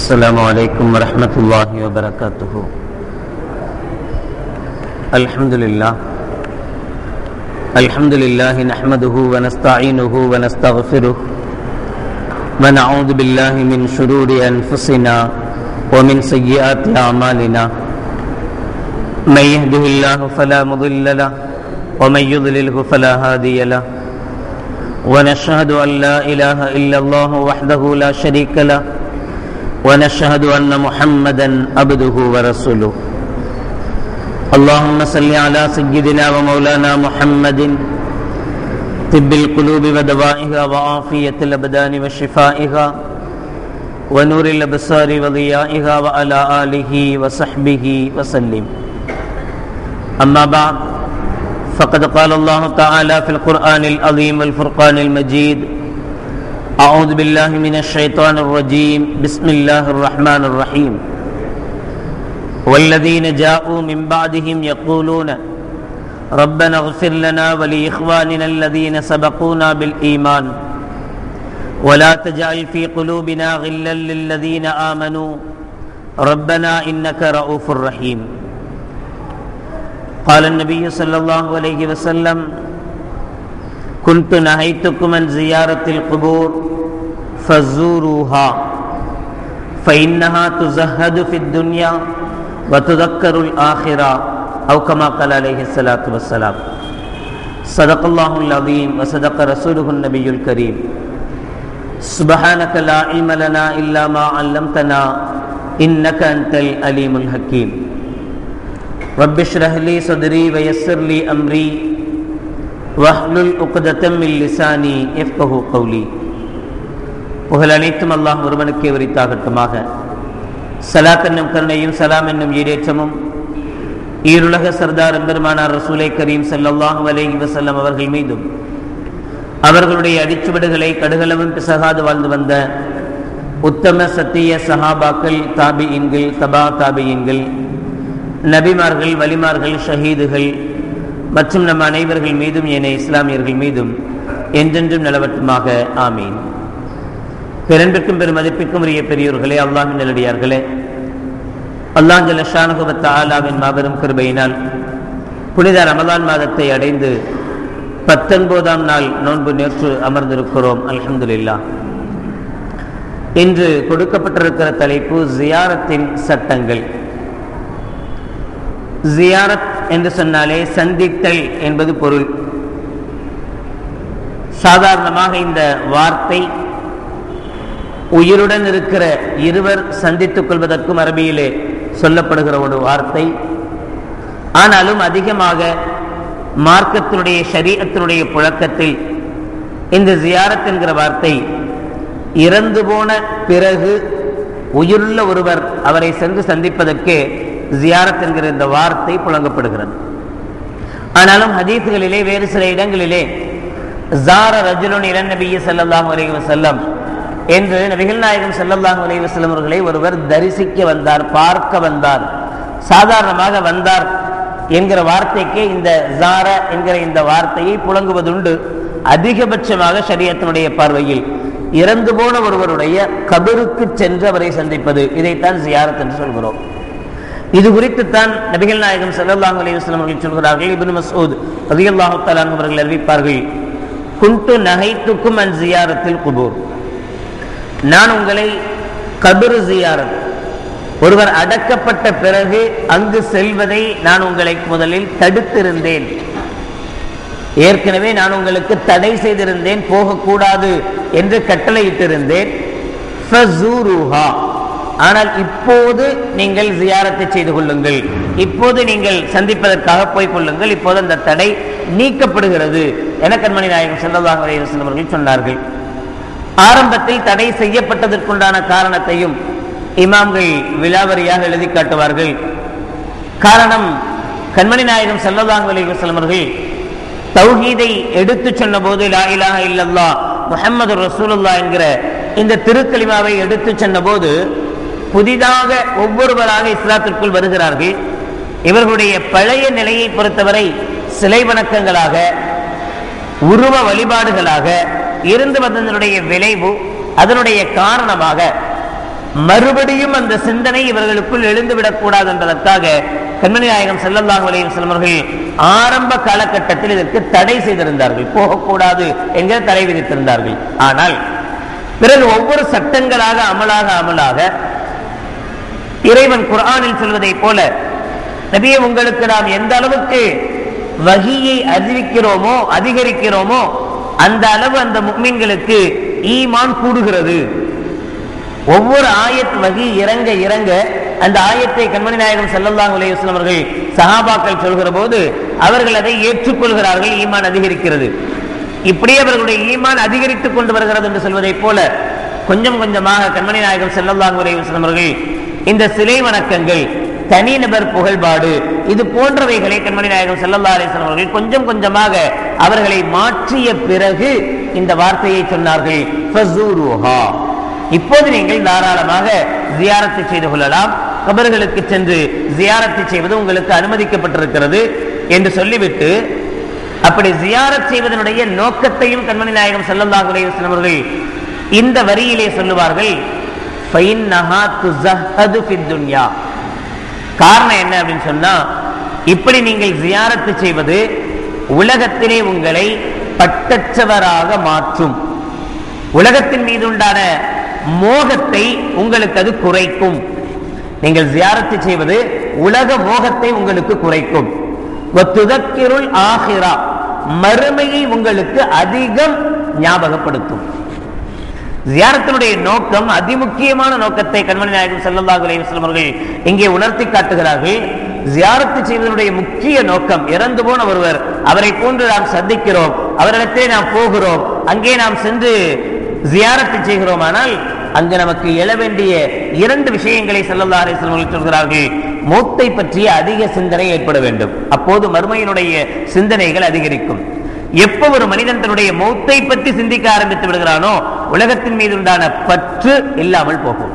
السلام عليكم ورحمة الله وبركاته. الحمد لله نحمده ونستعينه ونستغفره ونعوذ بالله من شرور أنفسنا ومن سيئات أعمالنا. من يهده الله فلا مضل له ومن يضلله فلا هادي له، ونشهد أن لا إله إلا الله وحده لا شريك له، ونشهد أن محمدا عبده ورسوله. اللهم صل على سيدنا ومولانا محمد طب القلوب ودوائها وعافية الأبدان وشفائها ونور الأبصار وضيائها وعلى آله وصحبه وسلم. أما بعد، فقد قال الله تعالى في القرآن العظيم والفرقان المجيد: أعوذ بالله من الشيطان الرجيم، بسم الله الرحمن الرحيم. والذين جاءوا من بعدهم يقولون ربنا اغفر لنا ولإخواننا الذين سبقونا بالإيمان ولا تجعل في قلوبنا غلا للذين آمنوا ربنا إنك رؤوف رحيم. قال النبي صلى الله عليه وسلم: كنت نهيتكم عن زيارة القبور فزوروها فإنها تزهد في الدنيا وتذكر الآخرة، أو كما قال عليه الصلاة والسلام. صدق الله العظيم وصدق رسوله النبي الكريم. سبحانك لا علم لنا إلا ما علمتنا إنك أنت العليم الحكيم. رب اشرح لي صدري ويسر لي أمري வஹ்லுல் உக்தத்தம் மின் லிசானி யஃப்கஹு கௌலி. புகழ் அனைத்தும் அல்லாஹ் ஒருவனுக்கே உரித்தாகட்டுமாக. ஸலாத் என்னும் கருணையும் சலாம் என்னும் ஈடேற்றமும் ஈருலக சர்தார் எம்பெருமானார் ரசூலை கரீம் ஸல்லல்லாஹு அலைஹி வஸல்லம் அவர்கள் மீதும், அவர்களுடைய அடிச்சுவடுகளை கடுகளவும் பிசகாது வாழ்ந்து வந்த உத்தம சத்திய சஹாபாக்கள், தாபிஈன்கள், தபா தாபிஈன்கள், நபிமார்கள், வலிமார்கள், ஷஹீதுகள் மற்றும் நம் அனைவர்கள் மீதும் ஏனைய இஸ்லாமியர்கள் மீதும் என்றென்றும் நிலவட்டுமாக. ஆமீன். பெரும்பிற்கும் பெருமதிப்பிற்கும் உரிய பெரியோர்களே, அல்லாஹ்வின் நல்லடியார்களே, அல்லாஹ் ஜல்ல ஷானஹு வ தஆலாவின் மாபெரும் கிருபையினால் புனித ரமலான் மாதத்தை அடைந்து 19ஆம் நாள் நோன்பு நேற்று அமர்ந்திருக்கிறோம். அல்ஹம்துலில்லாஹ். இன்று கொடுக்கப்பட்டிருக்கிற தலைப்பு ஜியாரத்தின் சட்டங்கள். ஜியாரத் என்று சொன்னாலே சந்தித்தல் என்பது பொருள். சாதாரணமாக இந்த வார்த்தை உயிருடன் இருக்கிற இருவர் சந்தித்துக் கொள்வதற்கும் அரபியிலே சொல்லப்படுகிற ஒரு வார்த்தை. ஆனாலும் அதிகமாக மார்க்கத்தினுடைய ஷரீஅத்தினுடைய புழக்கத்தில் இந்த ஜியாரத் என்கிற வார்த்தை இறந்து போன பிறகு உயிருள்ள ஒருவர் அவரை சென்று சந்திப்பதற்கு ஜியாரத் என்கிற இந்த வார்த்தை புழங்கப்படுகிறது. ஆனாலும் ஹதீஸ்களிலே வேறு சில இடங்களிலே ஜார ரஜுலுன் இலன் நபிய ஸல்லல்லாஹு அலைஹி வஸல்லம் என்று நபிகள் நாயகம் ஸல்லல்லாஹு அலைஹி வஸல்லம் அவர்களை ஒருவர் தரிசிக்க வந்தார், பார்க்க வந்தார், சாதாரணமாக வந்தார் என்கிற வார்த்தைக்கு இந்த ஜார என்கிற இந்த வார்த்தையை புழங்குவதுண்டு. அதிகபட்சமாக ஷரியத்தினுடைய பார்வையில் இறந்து போன ஒருவருடைய கபருக்கு சென்று அவரை சந்திப்பது, இதைத்தான் ஜியாரத் என்று சொல்கிறோம். இது குறித்துத்தான் நபிகள் நாயகம் ஸல்லல்லாஹு அலைஹி வஸல்லம் அவர்கள் சொல்கிறார்கள். இப்னு மஸ்ஊத் ரலியல்லாஹு தஆலா அன்ஹு அவர்கள் அறிவிப்பார்கள்: குன்து நஹைத்துக்கும் அன் ஜியாரத்தில் குபூர். நான் உங்களை கபர் ஜியாரத், ஒருவர் அடக்கப்பட்ட பிறகு அங்கு செல்வதை நான் உங்களை முதலில் தடுத்திருந்தேன். ஏற்கனவே நான் உங்களுக்கு தடை செய்திருந்தேன், போகக்கூடாது என்று கட்டளையிட்டிருந்தேன். ஃபஸூருஹா, ஆனால் இப்போது நீங்கள் ஜியாரத்தை செய்து கொள்ளுங்கள், இப்போது நீங்கள் சந்திப்பதற்காக போய் கொள்ளுங்கள், இப்போது அந்த தடை நீக்கப்படுகிறது என கண்மணி நாயகம் ஸல்லல்லாஹு அலைஹி வஸல்லம் அவர்கள் சொன்னார்கள். ஆரம்பத்தில் தடை செய்யப்பட்டதற்குண்டான காரணத்தையும் இமாம்கள் விலாவரியாக எழுதி காட்டுவார்கள். காரணம், கண்மணி நாயகம் ஸல்லல்லாஹு அலைஹி வஸல்லம் அவர்கள் தௌஹீதை எடுத்து சொன்ன போது, லா இலாஹா இல்லல்லாஹ் முஹம்மது ரசூலுல்லாஹ் என்கிற இந்த திருக்கலிமாவை எடுத்து சொன்ன போது, புதிதாக ஒவ்வொருவராக இஸ்லாத்திற்குள் வருகிறார்கள். இவர்களுடைய பழைய நிலையை பொறுத்தவரை சிலை வணக்கங்களாக, உருவ வழிபாடுகளாக இருந்து வந்ததனுடைய விளைவு, அதனுடைய காரணமாக மறுபடியும் அந்த சிந்தனை இவர்களுக்குள் எழுந்துவிடக் கூடாது என்பதற்காக கண்மணி நாயகம் ஸல்லல்லாஹு அலைஹி வஸல்லம் அவர்கள் ஆரம்ப காலகட்டத்தில் இதற்கு தடை செய்திருந்தார்கள், போகக்கூடாது என்கிற தடை விதித்திருந்தார்கள். ஆனால் பிறகு ஒவ்வொரு சட்டங்களாக அமலாக இறைவன் குர்ஆனில் சொல்வதை போல, நபியே உங்களுக்கு நாம் எந்த அளவுக்கு வஹியை அறிவிக்கிறோமோ அதிகரிக்கிறோமோ அந்த அளவு அந்த முஃமின்களுக்கு ஈமான் கூடுகிறது. ஒவ்வொரு ஆயத் வகி இறங்க இறங்க அந்த ஆயத்தை கண்மணி நாயகம் ஸல்லல்லாஹு அலைஹி வஸல்லம் அவர்கள் சஹாபாக்கள் சொல்கிற போது அவர்கள் அதை ஏற்றுக்கொள்கிறார்கள், ஈமான் அதிகரிக்கிறது. இப்படியே அவர்களுடைய ஈமான் அதிகரித்துக் கொண்டு வருகிறது என்று சொல்வதை போல கொஞ்சம் கொஞ்சமாக கண்மணி நாயகம் ஸல்லல்லாஹு அலைஹி வஸல்லம் அவர்கள் இந்த சிலை வணக்கங்கள், தனிநபர் புகழ்பாடு, இது போன்றவைகளை கண்மணி நாயகம் ஸல்லல்லாஹு அலைஹி வஸல்லம் அவர்கள் கொஞ்சம் கொஞ்சமாக அவர்களை மாற்றிய பிறகு இந்த வார்த்தையை சொன்னார்கள், ஃபஸூருஹா, இப்போது நீங்கள் தாராளமாக ஜியாரத்து செய்து கொள்ளலாம், கபர்களுக்கு சென்று ஜியாரத்து செய்வது உங்களுக்கு அனுமதிக்கப்பட்டிருக்கிறது என்று சொல்லிவிட்டு, அப்படி ஜியாரத் செய்வதனுடைய நோக்கத்தையும் கண்மணி நாயகம் ஸல்லல்லாஹு அலைஹி வஸல்லம் அவர்கள் இந்த வரியிலே சொல்லுவார்கள், ஃபைன்னஹா துஸஹது ஃபித் துன்யா. காரணம் என்ன அப்படின்னு சொன்னா, இப்படி நீங்கள் ஜியாரத்து செய்வது உலகத்திலே உங்களை பட்டற்றவராக மாற்றும், உலகத்தின் மீது உண்டான மோகத்தை உங்களுக்கு அது குறைக்கும். நீங்கள் ஜியாரத்து செய்வது உலக மோகத்தை உங்களுக்கு குறைக்கும். வத்துதக்கிருல் ஆஹிரா, மறுமையை உங்களுக்கு அதிகம் ஞாபகப்படுத்தும். ஜியாரத்தினுடைய நோக்கம், அதிமுக்கியமான நோக்கத்தை கண்மணி நாயகம் ஸல்லல்லாஹு அலைஹி வஸல்லம் அவர்கள் இங்கே உணர்த்தி காட்டுகிறார்கள். ஜியாரத்து செய்வதனுடைய முக்கிய நோக்கம், இறந்து போன ஒருவர், அவரை போன்று நாம் சந்திக்கிறோம், அவரிடத்தே நாம் போகிறோம், அங்கே நாம் சென்று ஜியாரத்து செய்கிறோம். ஆனால் அங்கு நமக்கு எழ வேண்டிய இரண்டு விஷயங்களை ஸல்லல்லாஹு அலைஹி வஸல்லம் அவர்கள் சொல்கிறார்கள். மௌத்தை பற்றிய அதிக சிந்தனை ஏற்பட வேண்டும், அப்போது மறுமையினுடைய சிந்தனைகள் அதிகரிக்கும். எப்ப ஒரு மனிதன் தன்னுடைய மௌத்தை பற்றி சிந்திக்க ஆரம்பித்து விடுகிறானோ உலகத்தின் மீது உண்டான பற்று இல்லாமல் போகும்.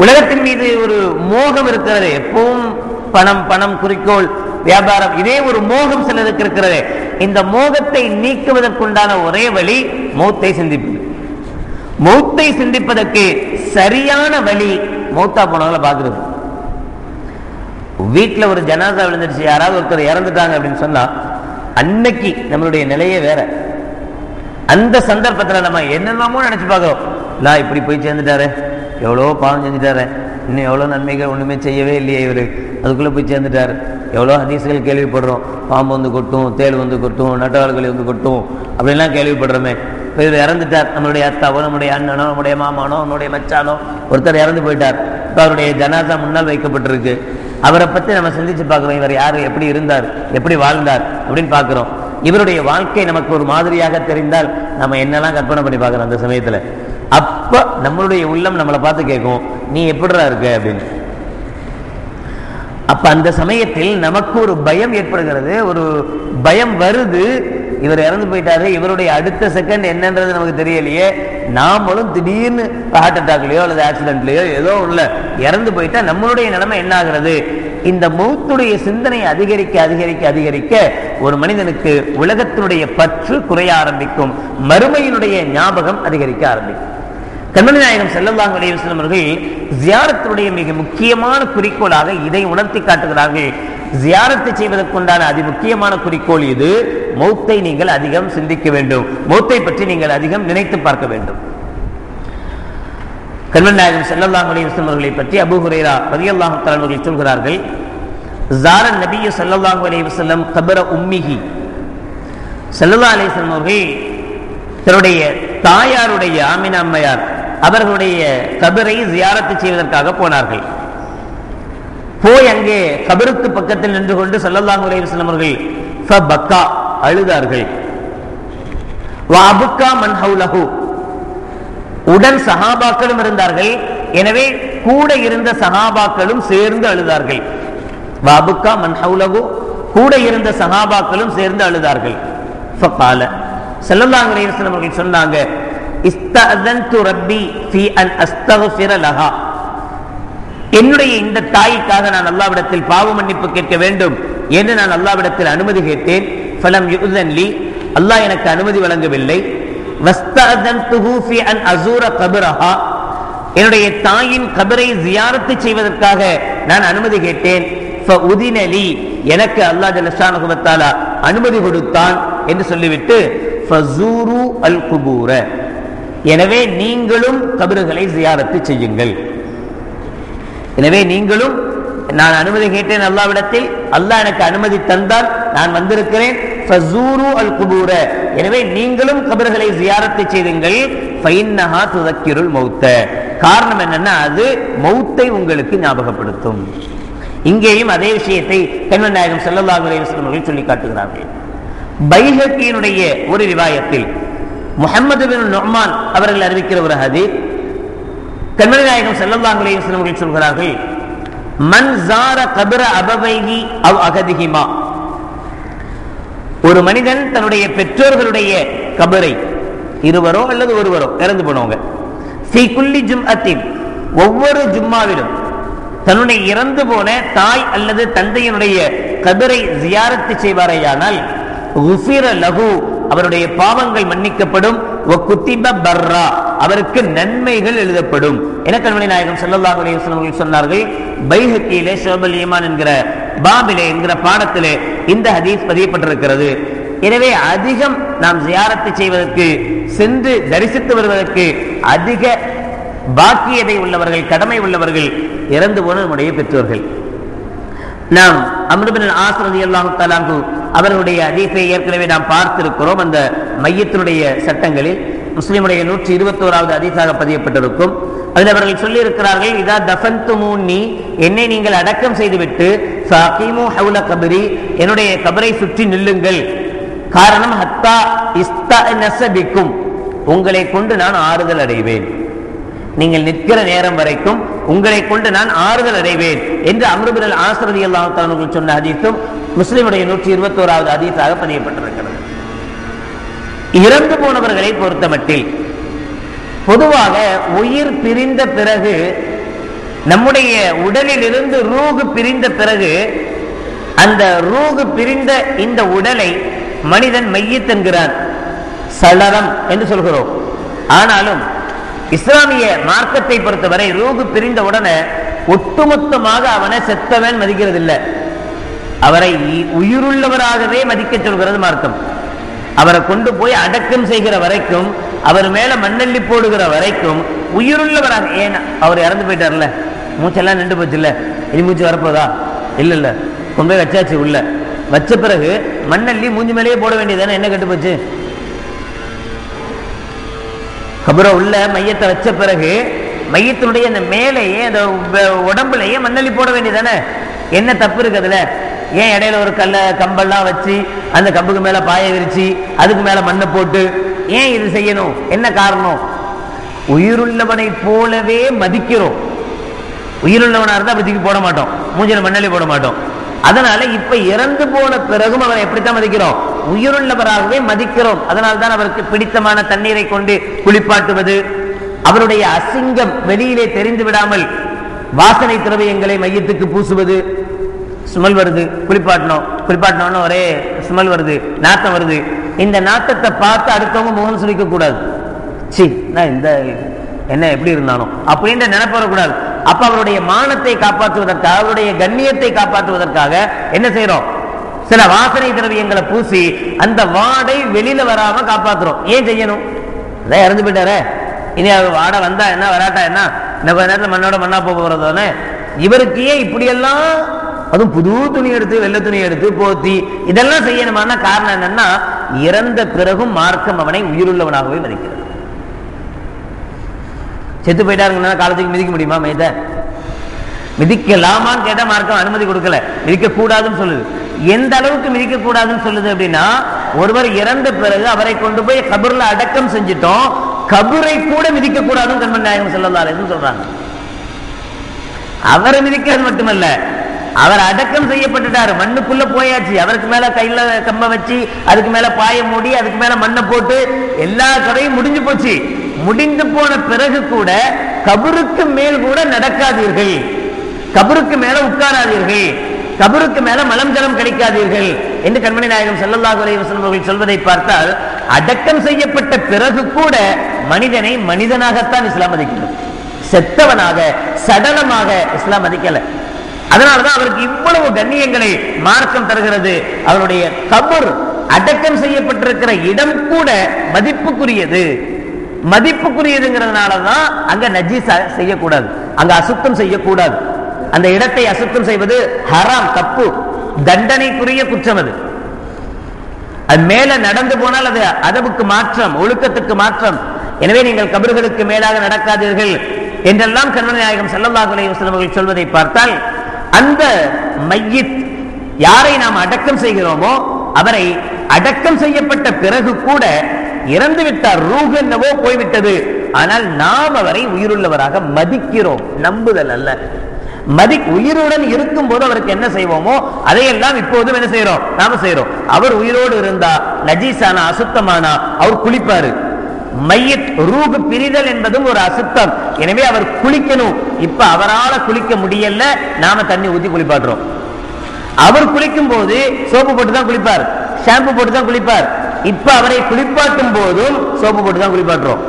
உலகத்தின் மீது ஒரு மோகம் இருக்கிறது, எப்பவும் பணம் பணம் குறிக்கோள் வியாபாரம், இதே ஒரு மோகம் சிலருக்கு இருக்கிறது. இந்த மோகத்தை நீக்குவதற்குண்டான ஒரே வழி மௌத்தை சிந்திப்பது. மௌத்தை சிந்திப்பதற்கு சரியான வழி மௌத்தா போனவங்களை பார்க்கிறது. வீட்டில் ஒரு ஜனாசா விழுந்துருச்சு, யாராவது ஒருத்தர் இறந்துட்டாங்க அப்படின்னு சொன்னா அன்னைக்கு நம்மளுடைய நிலையே வேற. அந்த சந்தர்ப்பத்தில் நம்ம என்னென்னமோ நினைச்சு பார்க்கிறோம், நான் இப்படி போய் சேர்ந்துட்டாரு, எவ்வளோ பாவம் செஞ்சுட்டாரு, இன்னும் எவ்வளோ நன்மைகள் ஒன்றுமே செய்யவே இல்லையே இவர், அதுக்குள்ளே போய் சேர்ந்துட்டார். எவ்வளோ ஹதீஸ்கள் கேள்விப்படுறோம், பாம்பு வந்து கொட்டும், தேள் வந்து கொட்டும், நட்டவாள்களை வந்து கொட்டும் அப்படின்லாம் கேள்விப்படுறோமே. இப்போ இவர் இறந்துட்டார், நம்மளுடைய அத்தாவோ நம்முடைய அண்ணனோ நம்முடைய மாமானோ நம்முடைய மச்சானோ ஒருத்தர் இறந்து போயிட்டார். இப்போ அவருடைய ஜனாசா முன்னால் வைக்கப்பட்டிருக்கு. அவரை பற்றி நம்ம சிந்திச்சு பார்க்குறோம், இவர் யார், எப்படி இருந்தார், எப்படி வாழ்ந்தார் அப்படின்னு பார்க்குறோம். இவருடைய வாழ்க்கை நமக்கு ஒரு மாதிரியாக தெரிந்தால் நம்ம என்னெல்லாம் கற்பனை பண்ணி பார்க்குறோம் அந்த சமயத்தில். அப்போ நம்மளுடைய உள்ளம் நம்மளை பார்த்து கேட்கும், நீ எப்படிடா இருக்க அப்படின்னு. அப்ப அந்த சமயத்தில் நமக்கு ஒரு பயம் ஏற்படுகிறது, ஒரு பயம் வருது. இவர் இறந்து போயிட்டாரு, இவருடைய அடுத்த செகண்ட் என்னன்றது நமக்கு தெரியலையே, நாமளும் திடீர்னு ஹார்ட் அட்டாக்லயோ அல்லது ஆக்சிடென்ட்லயோ ஏதோ உள்ள இறந்து போயிட்டா நம்மளுடைய நிலைமை என்ன ஆகிறது? இந்த மௌத்துடைய சிந்தனை அதிகரிக்க அதிகரிக்க அதிகரிக்க ஒரு மனிதனுக்கு உலகத்தினுடைய பற்று குறைய ஆரம்பிக்கும், மறுமையினுடைய ஞாபகம் அதிகரிக்க ஆரம்பிக்கும். கண்மணி நாயகம் ஸல்லல்லாஹு அலைஹி வஸல்லம் அவர்கள் ஜியாரத்துடைய மிக முக்கியமான குறிக்கோளாக இதை உணர்த்தி காட்டுகிறார்கள். ஜியாரத்து செய்வதற்குண்டான அதி முக்கியமான குறிக்கோள் இது. மௌத்தை நீங்கள் அதிகம் சிந்திக்க வேண்டும், மௌத்தை பற்றி நீங்கள் அதிகம் நினைத்து பார்க்க வேண்டும். கண்மணி நாயகம் ஸல்லல்லாஹு அலைஹி வஸல்லம் அவர்களை பற்றி அபூ ஹுரைரா ரலியல்லாஹு தஆலா அவர்கள் சொல்கிறார்கள், ஸார நபியு ஸல்லல்லாஹு அலைஹி வஸல்லம் கபர உம்மிஹி. ஸல்லல்லாஹு அலைஹி வஸல்லம் அவர்கள் தன்னுடைய தாயாருடைய ஆமினா அம்மையார் அவர்களுடைய கபரை ஜியாரத்து செய்வதற்காக போனார்கள். போய் அங்கே கபருக்கு பக்கத்தில் நின்று கொண்டு ஸல்லல்லாஹு அலைஹி வஸல்லம் அவர்கள் ஃபபக்கா அழுதார்கள். வஅபுக்கா மன் ஹவுலஹு, உடன் சஹாபாக்களும் இருந்தார்கள், எனவே கூட இருந்த சஹாபாக்களும் சேர்ந்து அழுதார்கள். வஅபுக்கா மன் ஹவுலஹு, கூட இருந்த சஹாபாக்களும் சேர்ந்து அழுதார்கள். ஃபகால, ஸல்லல்லாஹு அலைஹி வஸல்லம் அவர்கள் சொன்னாங்க, இஸ்தஅஸன்து ரப்பி ஃபீ அன் அஸ்தக்ஃபிர லஹா, என்னுடைய இந்த தாய்க்காக நான் அல்லாஹ்விடத்தில் பாவ மன்னிப்பு கேட்க வேண்டும் என்று நான் அல்லாஹ்விடத்தில் அனுமதி கேட்டேன். ஃபலம் யுஸன் லி, அல்லாஹ் எனக்கு அனுமதி வழங்கவில்லை. வஸ்தஅஸன்துஹு ஃபீ அன் அஸூர கப்ரஹா, என்னுடைய தாயின் கபரை ஜியாரத்து செய்வதற்காக நான் அனுமதி கேட்டேன். ஃபஉதினலி, எனக்கு அல்லாஹ் ஜல்ல ஷானஹு வ தஆலா அனுமதி கொடுத்தான் என்று சொல்லிவிட்டு ஃபஸூரு அல் குபூர, எனவே நீங்களும் கபறுகளை ஜியாரத்து செய்யுங்கள். எனவே நீங்களும், நான் அனுமதி கேட்டேன் அல்லாஹ்விடத்தில், அல்லாஹ் எனக்கு அனுமதி தந்தால் நான் வந்திருக்கிறேன். ஃபஸூரு அல் குபூர, எனவே நீங்களும் கபறுகளை ஜியாரத்து செய்யுங்கள். ஃபைன்னஹா துதக்கிருல் மௌத்த, காரணம் என்னன்னா அது மௌத்தை உங்களுக்கு ஞாபகப்படுத்தும். இங்கேயும் அதே விஷயத்தை கண்மணி நாயகம் ஸல்லல்லாஹு அலைஹி வஸல்லம் அவர்கள் சொல்லி காட்டுகிறார்கள். பைஹக்கியினுடைய ஒரு ரிவாயத்தில் முஹம்மது பின் நுஅமான் அவர்கள் அறிவிக்கிற ஒரு ஹதீஸ், கண்மணி நாயகம் ஸல்லல்லாஹு அலைஹி வஸல்லம் அவர்கள் சொல்கிறார்கள், மன் ஸார கப்ர அபவைஹி அவ் அகதிஹிமா, ஒரு மனிதன் தன்னுடைய பெற்றோர்களுடைய கபரை, இருவரோ அல்லது ஒருவரோ இறந்து போனவங்க, ஃபீ குல்லி ஜும்அத்தின், ஒவ்வொரு ஜும்மாவிலும் தன்னுடைய இறந்து போன தாய் அல்லது தந்தையினுடைய கபரை ஜியாரத்து செய்வாரேயானால் குஃபிர லஹு, அவருடைய பாவங்கள் மன்னிக்கப்படும். வகுதிப பர்ரா, அவருக்கு நன்மைகள் எழுதப்படும் என கண்மணி நாயகம் ஸல்லல்லாஹு அலைஹி வஸல்லம் சொன்னார்கள். பைஹக்கியிலே ஷுஅபுல் ஈமான் என்கிற பாபிலே என்கிற பாடத்திலே இந்த ஹதீஸ் பதியப்பட்டிருக்கிறது. எனவே அதிகம் நாம் ஜியாரத்து செய்வதற்கு, சென்று தரிசித்து வருவதற்கு அதிக பாக்கியதை உள்ளவர்கள், கடமை உள்ளவர்கள் இறந்து போன நம்முடைய பெற்றோர்கள். நாம் அம்ர் பின் ஆஸ் ரலியல்லாஹு தஆலா அன்ஹு அவர்களுடைய ஹதீஸை ஏற்கனவே நாம் பார்த்திருக்கிறோம். அந்த மையத்தினுடைய சட்டங்களில் முஸ்லிமுடைய 121வது ஹதீஸாக பதியப்பட்டிருக்கும். அதில் அவர்கள் சொல்லி இருக்கிறார்கள், இதா தஃபன்துமூனி, என்னை நீங்கள் அடக்கம் செய்துவிட்டு ஃபகீமு ஹவுல கபரி, என்னுடைய கபரை சுற்றி நில்லுங்கள். காரணம் ஹத்தா இஸ்தஅனஸ பிக்கும், உங்களை கொண்டு நான் ஆறுதல் அடைவேன். நீங்கள் நிற்கிற நேரம் வரைக்கும் உங்களை கொண்டு நான் ஆறுதல் அடைவேன் என்று அம்ர் பின் ஆஸ் ரலியல்லாஹு தஆலா அவர்கள் சொன்ன ஹதீஸும் முஸ்லிமுடைய 121வது ஹதீஸாக பதியப்பட்டிருக்கிறது. இறந்து போனவர்களை பொறுத்தமட்டில் பொதுவாக உயிர் பிரிந்த பிறகு, நம்முடைய உடலில் இருந்து ரூஹ் பிரிந்த பிறகு, அந்த ரூஹ் பிரிந்த இந்த உடலை மனிதன் மையத் என்கிறான், சலரம் என்று சொல்கிறோம். ஆனாலும் இஸ்லாமிய மார்க்கத்தை பொறுத்தவரை ரூஹ் பிரிந்த உடனே ஒட்டுமொத்தமாக அவனை செத்தவன் மதிக்கிறது இல்லை, அவரை உயிருள்ளவராகவே மதிக்க சொல்கிறது மார்க்கம். அவரை கொண்டு போய் அடக்கம் செய்கிற வரைக்கும், அவர் மேல மண்ணள்ளி போடுகிற வரைக்கும் உயிருள்ளவராக. ஏன் அவர் இறந்து போயிட்டார்ல, மூச்செல்லாம் நின்று போச்சு இல்ல, இனி மூச்சு வரப்போதா? இல்ல இல்ல, கொண்டு போய் வச்சாச்சு. உள்ள வச்ச பிறகு மண்ணள்ளி மூஞ்சி மேலேயே போட வேண்டியதானே, என்ன கெட்டு போச்சு? கபர உள்ள மையத்தை வச்ச பிறகு மையத்தினுடைய அந்த மேலேயே அந்த உடம்புலையே மண்ணள்ளி போட வேண்டியதானே, என்ன தப்பு இருக்கு அதுல? ஏன் இடையில ஒரு கம்பெல்லாம் வச்சு அந்த கம்புக்கு மேல பாய விரிச்சு அதுக்கு மேல மண்ணை போட்டு ஏன் இது செய்யணும்? என்ன காரணம்? உயிருள்ளவனை போலவே மதிக்கிறோம். உயிருள்ளவனா இருந்தா அப்படி தூக்கி போட மாட்டோம், மூஞ்சில மண்ணள்ளி போட மாட்டோம். அதனால இப்ப இறந்து போன பிறகும் அவரை எப்படித்தான் மதிக்கிறோம்? உயிருள்ளவராகவே மதிக்கிறோம். அதனால்தான் அவருக்கு பிடித்தமான தண்ணீரை கொண்டு குளிப்பாட்டுவது, அவருடைய அசிங்கம் வெளியிலே தெரிந்து விடாமல் வாசனை திரவியங்களை மையத்துக்கு பூசுவது. ஸ்மெல் வருது, குளிப்பாட்டினோன்னு ஒரே ஸ்மெல் வருது, நாத்தம் வருது. இந்த நாத்தத்தை பார்த்து அடுத்தவங்க முகம் சுளிக்க கூடாது. சி, நான் இந்த என்ன எப்படி இருந்தானோ அப்படின்ற நினைப்பு வரக்கூடாது. அப்ப அவருடைய மானத்தை காப்பாற்றுவதற்காக, அவருடைய கண்ணியத்தை காப்பாற்றுவதற்காக என்ன செய்யறோம்? சில வாசனை திரவியங்களை பூசி அந்த வாடை வெளியில வராம காப்பாற்றுறோம். ஏன் செய்யணும்? அதான் இறந்து போயிட்டாரே, இனி அவர் வாடை வந்தா என்ன வராட்டா என்ன, இந்த நேரத்தில் மண்ணோட மண்ணா போகிறதானே. இவருக்கு ஏன் இப்படியெல்லாம், அதுவும் புது துணி எடுத்து வெள்ளை துணி எடுத்து போத்தி இதெல்லாம் செய்யணுமான காரணம் என்னன்னா, இறந்த பிறகும் மார்க்கம் அவனை உயிருள்ளவனாகவே மதிக்கிறது. செத்து போயிட்டாருங்கன்னா காலத்துக்கு மிதிக்க முடியுமா? மையத்தை மிதிக்கலாமான்னு கேட்டா மார்க்கம் அனுமதி கொடுக்கல, மிதிக்க கூடாதுன்னு சொல்லுது. எந்த அளவுக்கு மிதிக்க கூடாதுன்னு சொல்லுது அப்படின்னா, ஒருவர் இறந்த பிறகு அவரை கொண்டு போய் கபர்ல அடக்கம் செஞ்சிட்டோம், கபரை கூட மிதிக்க கூடாதுன்னு கண்மணி நாயகம் ஸல்லல்லாஹு அலைஹி வஸல்லம் சொல்றாங்க. அவரை மிதிக்கிறது மட்டுமல்ல, அவர் அடக்கம் செய்யப்பட்டுட்டாரு, மண்ணுக்குள்ள போயாச்சு, அவருக்கு மேல கையில கம்ப வச்சு அதுக்கு மேல பாய மூடி அதுக்கு மேல மண்ணை போட்டு எல்லா கதையும் முடிஞ்சு போச்சு. முடிந்து போன பிறகு கூட கபருக்கு மேல் கூட நடக்காதீர்கள், கபருக்கு மேல உட்காராதீர்கள், கபருக்கு மேல மலம் ஜலம் கிடைக்காதீர்கள் என்று கண்மணி நாயகம் ஸல்லல்லாஹு அலைஹி வஸல்லம் அவர்கள் சொல்வதை பார்த்தால், அடக்கம் செய்யப்பட்ட பிறகு கூட மனிதனை மனிதனாகத்தான் இஸ்லாம் மதிக்கிறது. செத்தவனாக சடலமாக இஸ்லாம் மதிக்கல. அதனாலதான் அவருக்கு இவ்வளவு கண்ணியங்களை மார்க்கம் தருகிறது. அவருடைய கபர் அடக்கம் செய்யப்பட்டிருக்கிற இடம் கூட மதிப்புக்குரியது. மதிப்புக்குரியதுங்கிறதுனாலதான் அங்க நஜீஸ் செய்யக்கூடாது, அங்க அசுத்தம் செய்யக்கூடாது. அந்த இடத்தை அசுத்தம் செய்வது ஹராம், தப்பு, தண்டனைக்குரிய குற்றம். அது மேல நடந்து போனால் அது அதவுக்கு மாற்றம், ஒழுக்கத்துக்கு மாற்றம். எனவே நீங்கள் கபர்களுக்கு மேலாக நடக்காதீர்கள் என்றெல்லாம் கண்மணி நாயகம் ஸல்லல்லாஹு அலைஹி வஸல்லம் அவர்கள் சொல்வதை பார்த்தால், அந்த மையித் யாரை நாம் அடக்கம் செய்கிறோமோ அவரை அடக்கம் செய்யப்பட்ட பிறகு கூட இறந்து விட்டார், ரூஹ் என்னவோ போய்விட்டது, ஆனால் நாம் அவரை உயிருள்ளவராக மதிக்கிறோம். நம்புதல் அல்ல, உயிருடன் இருக்கும் போது அவருக்கு என்ன செய்வோமோ அதையெல்லாம் இப்போதும் என்ன செய்யறோம், நாம செய்யறோம். அவர் உயிரோடு இருந்தா நஜீஸானா அசுத்தமானா அவர் குளிப்பாரு. மையத் ரூஹ் பிரிதல் என்பதும் ஒரு அசுத்தம். எனவே அவர் குளிக்கணும். இப்ப அவரால் குளிக்க முடியல, நாம தண்ணி ஊத்தி குளிப்பாடுறோம். அவர் குளிக்கும் போது சோப்பு போட்டு தான் குளிப்பார், ஷாம்பு போட்டு தான் குளிப்பார். இப்ப அவரை குளிப்பாட்டும் போதும் சோப்பு போட்டு தான் குளிப்பாட்டுறோம்,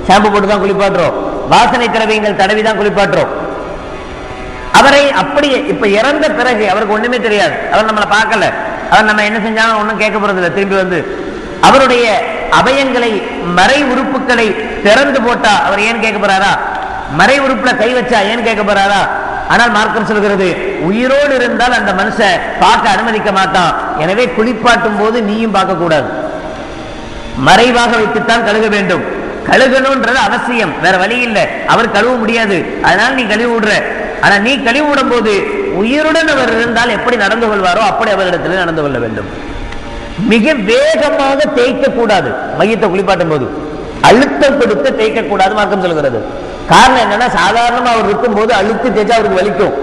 ஷாம்பு போட்டு தான் குளிப்பாட்டுறோம், வாசனை திரவியங்கள் தடவி தான் குளிப்பாட்டுறோம். அவரை அப்படியே இப்ப இறந்த பிறகு அவருக்கு ஒண்ணுமே தெரியாது, அவர் நம்மளை பார்க்கல, அவர் நம்ம என்ன செஞ்சாலும் ஒண்ணும் கேட்க போறது இல்லை. திரும்பி வந்து அவருடைய அபயங்களை மறை உறுப்புகளை திறந்து போட்டா அவர் ஏன் கேட்க போறாரா? மறை உறுப்புல கை வச்சா ஏன் கேட்க போறாரா? ஆனால் மார்க்கம் சொல்கிறது உயிரோடு இருந்தால் அந்த மனுஷன் பார்க்க அனுமதிக்க மாட்டான். எனவே குளிப்பாட்டும் போது நீயும் பார்க்க கூடாது, மறைவாக வைத்துத்தான் கழுக வேண்டும். கழுகணும்ன்றது அவசியம், வேற வழி இல்லை. அவர் கழுவ முடியாது, அதனால நீ கழுவி விடுற. ஆனா நீ கழுவி விடும் போது உயிருடன் அவர் இருந்தால் எப்படி நடந்து கொள்வாரோ அப்படி அவரிடத்தில் நடந்து கொள்ள வேண்டும். மிக வேகமாக தேய்க்க கூடாது, மையத்தை குளிப்பாட்டும் போது அழுத்தம் கொடுத்து தேய்க்க கூடாது மார்க்கம் சொல்கிறது. காரணம் என்னன்னா, சாதாரணமா அவர் இருக்கும் போது அழுத்தி தேய்ச்சா அவருக்கு வலிக்கும்.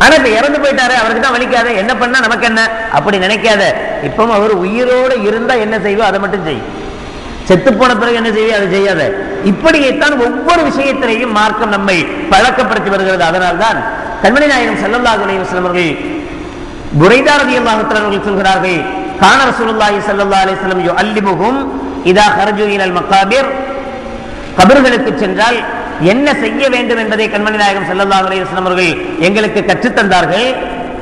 ஆனா இப்ப இறந்து போயிட்டாரு, அவருக்கு தான் வலிக்காத, என்ன பண்ணா நமக்கு என்ன அப்படி நினைக்காத. இப்பவும் அவர் உயிரோடு இருந்தா என்ன செய்வோ அதை மட்டும் செய், செத்து போன பிறகு என்ன செய்ய அதை செய்யாத. இப்படியேத்தான் ஒவ்வொரு விஷயத்திலையும் மார்க்கம் நம்மை பழக்கப்படுத்தி வருகிறது. அதனால்தான் கண்மணி நாயகம் ஸல்லல்லாஹு அலைஹி வஸல்லம் அவர்கள் புரைதா ரலியல்லாஹு தஆலா அவர்கள் சொல்கிறார்கள், கான ரசூலுல்லாஹி ஸல்லல்லாஹு அலைஹி வஸல்லம் யுஅல்லிமுஹும் இதா கரஜு இலல் மகாபிர், கபர்களுக்கு சென்றால் என்ன செய்ய வேண்டும் என்பதை கண்மணி நாயகம் ஸல்லல்லாஹு அலைஹி வஸல்லம் அவர்கள் எங்களுக்கு கற்றுத் தந்தார்கள்.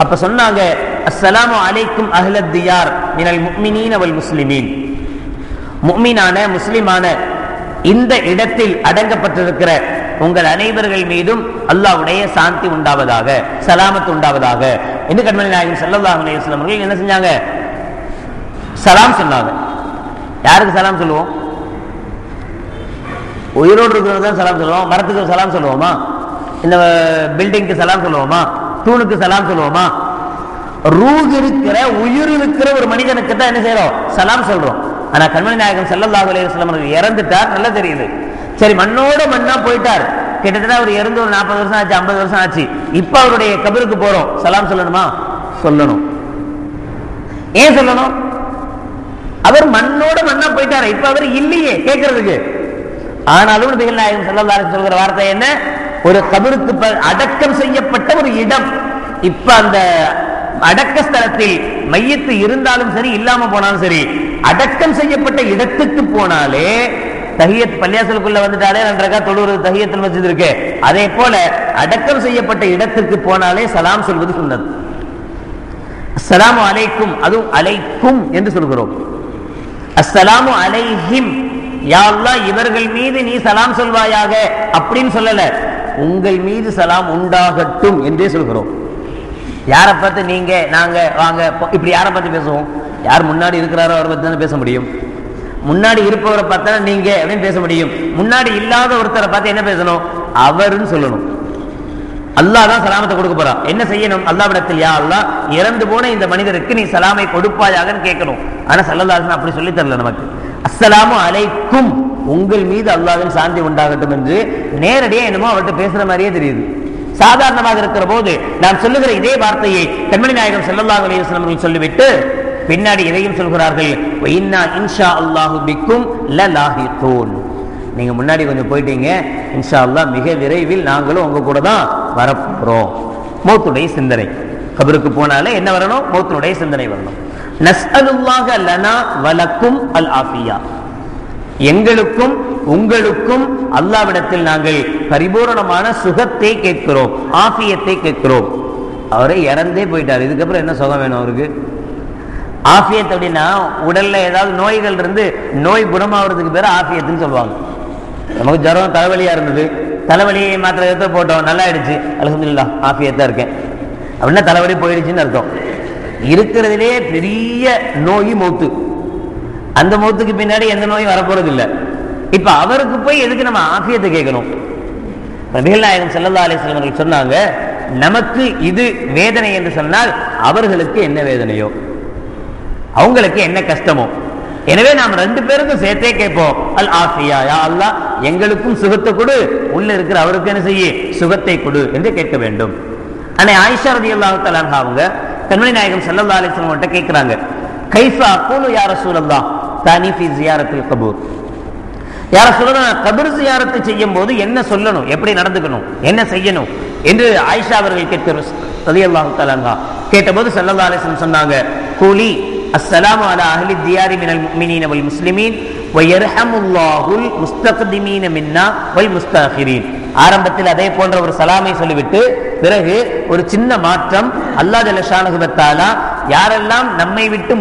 அப்ப சொன்னாங்க, அஸ்ஸலாமு அலைக்கும் அஹ்லத் தியார் மினல் முஃமினீன வல் முஸ்லிமீன், முஃமினான முஸ்லிமான இந்த இடத்தில் அடங்கப்பட்டிருக்கிற உங்கள் அனைவர்கள் மீதும் அல்லாஹ்வுடைய சாந்தி உண்டாவதாக, சலாமத் உண்டாவதாக என்று கண்மணி நாயகம் ஸல்லல்லாஹு அலைஹி வஸல்லம் அவர்கள் என்ன செஞ்சாங்க? சலாம் சொன்னாங்க. யாருக்கு சலாம் சொல்லுவோம்? உயிரோடு இருக்கிறது தான் சலாம் சொல்லுவோம். மரத்துக்கு சலாம் சொல்லுவோமா? இந்த பில்டிங்க்கு சலாம் சொல்லுவோமா? தூணுக்கு சலாம் சொல்லுவோமா? ரூஹ் இருக்கிற உயிர் இருக்கிற ஒரு மனிதனுக்கு தான் என்ன செய்யறோம்? சலாம் சொல்றோம். ஆனா கண்மணி நாயகம் ஸல்லல்லாஹு அலைஹி வஸல்லம் அவர்கள் இறந்துட்டார், நல்லா தெரியுது. சரி, மண்ணோட மண்ணா போயிட்டார், கிட்டத்தட்ட அவர் இறந்து ஒரு 40 வருஷம் ஆச்சு, 50 வருஷம் ஆச்சு. இப்ப அவருடைய கபருக்கு போறோம், சலாம் சொல்லணுமா? சொல்லணும். ஏன் சொல்லணும்? அவர் மண்ணோட மண்ணா போயிட்டாரு, இப்ப அவர் இல்லையே கேட்கறதுக்கு. ஆனாலும் நபிகள் நாயகம் ஸல்லல்லாஹு அலைஹி சொல்கிற வார்த்தை என்ன? ஒரு கபருக்கு அடக்கம் செய்யப்பட்ட ஒரு இடம். இப்ப அந்த அடக்க ஸ்தலத்தில் மையத்து இருந்தாலும் சரி, இல்லாம போனாலும் சரி, அடக்கம் செய்யப்பட்ட இடத்துக்கு போனாலே, தஹியத் பள்ளியாசலுக்குள்ள வந்துட்டாலே 2 ரக்காத் தொழுவது தஹியத்துல் மஸ்ஜித் இருக்கு, அதே போல அடக்கம் செய்யப்பட்ட இடத்துக்கு போனாலே சலாம் சொல்வது சுன்னத். அஸ்ஸலாமு அலைக்கும், அதுவும் அலைக்கும் என்று சொல்கிறோம். அஸ்ஸலாமு அலைஹிம், யா அல்லாஹ் இவர்கள் மீது நீ சலாம் சொல்வாயாக அப்படின்னு சொல்லல, உங்கள் மீது சலாம் உண்டாகட்டும் என்றே சொல்கிறோம். யாரை பார்த்து நீங்க நாங்க வாங்க இப்படி யாரை பார்த்து பேசுவோம்? யார் முன்னாடி இருக்கிறாரோ அவரை பத்தி தானே பேச முடியும். முன்னாடி இருப்பவரை பார்த்தா நீங்க அப்படின்னு பேச முடியும். முன்னாடி இல்லாத ஒருத்தரை பார்த்து என்ன பேசணும்? அவருன்னு சொல்லணும். அல்லாஹ் தான் சலாமத்தை கொடுக்க போறான். என்ன செய்யணும்? அல்லாஹ்விடத்தில், யா அல்லாஹ் இறந்து போன இந்த மனிதருக்கு நீ சலாமை கொடுப்பாயாகன்னு கேட்கணும். ஆனா ஸல்லல்லாஹு அலைஹி வஸல்லம் அப்படி சொல்லி தரல நமக்கு. அஸ்ஸலாமு அலைக்கும், உங்கள் மீது அல்லாஹ்வின் சாந்தி உண்டாகட்டும் என்று நேரடியா என்னமோ அவர்கிட்ட பேசுற மாதிரியே தெரியுது. சாதாரணமாக இருக்கிற போது நாம் சொல்லுகிற இதே வார்த்தையை கண்மணி நாயகம் ஸல்லல்லாஹு அலைஹி வஸல்லம் அவர்கள் சொல்லிவிட்டு பின்னாடி இதையும் சொல்கிறார்கள், இன்னா இன்ஷா அல்லாஹு பிக்கும் லலாஹிகூன், நீங்க முன்னாடி கொஞ்சம் போயிட்டீங்க, இன்ஷா அல்லாஹ் மிக விரைவில் நாங்களும் உங்க கூட தான் வரப்போறோம். மௌத்துடைய சிந்தனை, கபருக்கு போனாலே என்ன வரணும்? மௌத்துடைய சிந்தனை வரணும். நஸ்அலுல்லாஹ லனா வலக்கும் அல் ஆஃபியா, எங்களுக்கும் உங்களுக்கும் அல்லாஹ்விடத்தில் நாங்கள் பரிபூரணமான சுகத்தை கேட்கிறோம், ஆஃபியத்தை கேட்கிறோம். அவரே இறந்தே போயிட்டார், இதுக்கப்புறம் என்ன சுகம் வேணும் அவருக்கு? ஆஃபியத் அப்படின்னா உடல்ல ஏதாவது நோய்கள் இருந்து நோய் குணமாகிறதுக்கு பேர் ஆஃபியத்துன்னு சொல்லுவாங்க. நமக்கு ஜுரம் தலைவலியா இருந்தது, தலைவலியை மாத்திரை எடுத்து போட்டோம், நல்லா ஆயிடுச்சு, அல்ஹம்துலில்லாஹ் ஆஃபியத்தா இருக்கேன் அப்படின்னா தலைவலி போயிடுச்சுன்னு அர்த்தம். இருக்கிறதுலே பெரிய நோய் மௌத்து. அந்த மௌத்துக்கு பின்னாடி எந்த நோயும் வரப்போறது இல்லை. இப்ப அவருக்கு போய் எதுக்கு நம்ம ஆஃபியத்தை கேட்கணும்? நபிகள் நாயகம் ஸல்லல்லாஹு அலைஹி வஸல்லம் அவர்கள் சொன்னாங்க, நமக்கு இது வேதனை என்று சொன்னால் அவர்களுக்கு என்ன வேதனையோ, அவங்களுக்கு என்ன கஷ்டமோ. எனவே நாம் ரெண்டு பேருக்கும் சேர்த்தே கேட்போம், அல் ஆஃபியா, யா அல்லாஹ் எங்களுக்கும் சுகத்தை கொடு, உள்ள இருக்கிற அவருக்கு என்ன செய்ய சுகத்தை கொடு என்று கேட்க வேண்டும். அன்னை ஆயிஷா ரலியல்லாஹு தஆலா அன்ஹா அவங்க கண்மணி நாயகம் ஸல்லல்லாஹு அலைஹி வஸல்லம் கிட்ட கேட்கிறாங்க, கைஃபா அகூலு யா ரசூலல்லாஹ் தானி ஃபீ ஜியாரத்தில் கபூர். யா ரசூலல்லாஹ் கபர் ஜியாரத்தை செய்யும் போது என்ன சொல்லணும், எப்படி நடந்துக்கணும், என்ன செய்யணும் என்று ஆயிஷா அவர்கள் கேட்கிறார் ரலியல்லாஹு தஆலா அன்ஹா. கேட்டபோது ஸல்லல்லாஹு அலைஹி வஸல்லம் சொன்னாங்க, கூலி அஸ்ஸலாமு அலா அஹ்லி தியாரி மினல் முஃமினீன வல் முஸ்லிமீன் வ யர்ஹமுல்லாஹுல் முஸ்தக்திமீன மின்னா வல் முஸ்தஅகிரீன். ஆரம்பத்தில் அதே போன்ற ஒரு சலாமை சொல்லிவிட்டு பிறகு ஒரு சின்ன மாற்றம், அல்லாஹ் ஜல்ல ஷானஹு வ தஆலா யாரெல்லாம் நம்மை விட்டு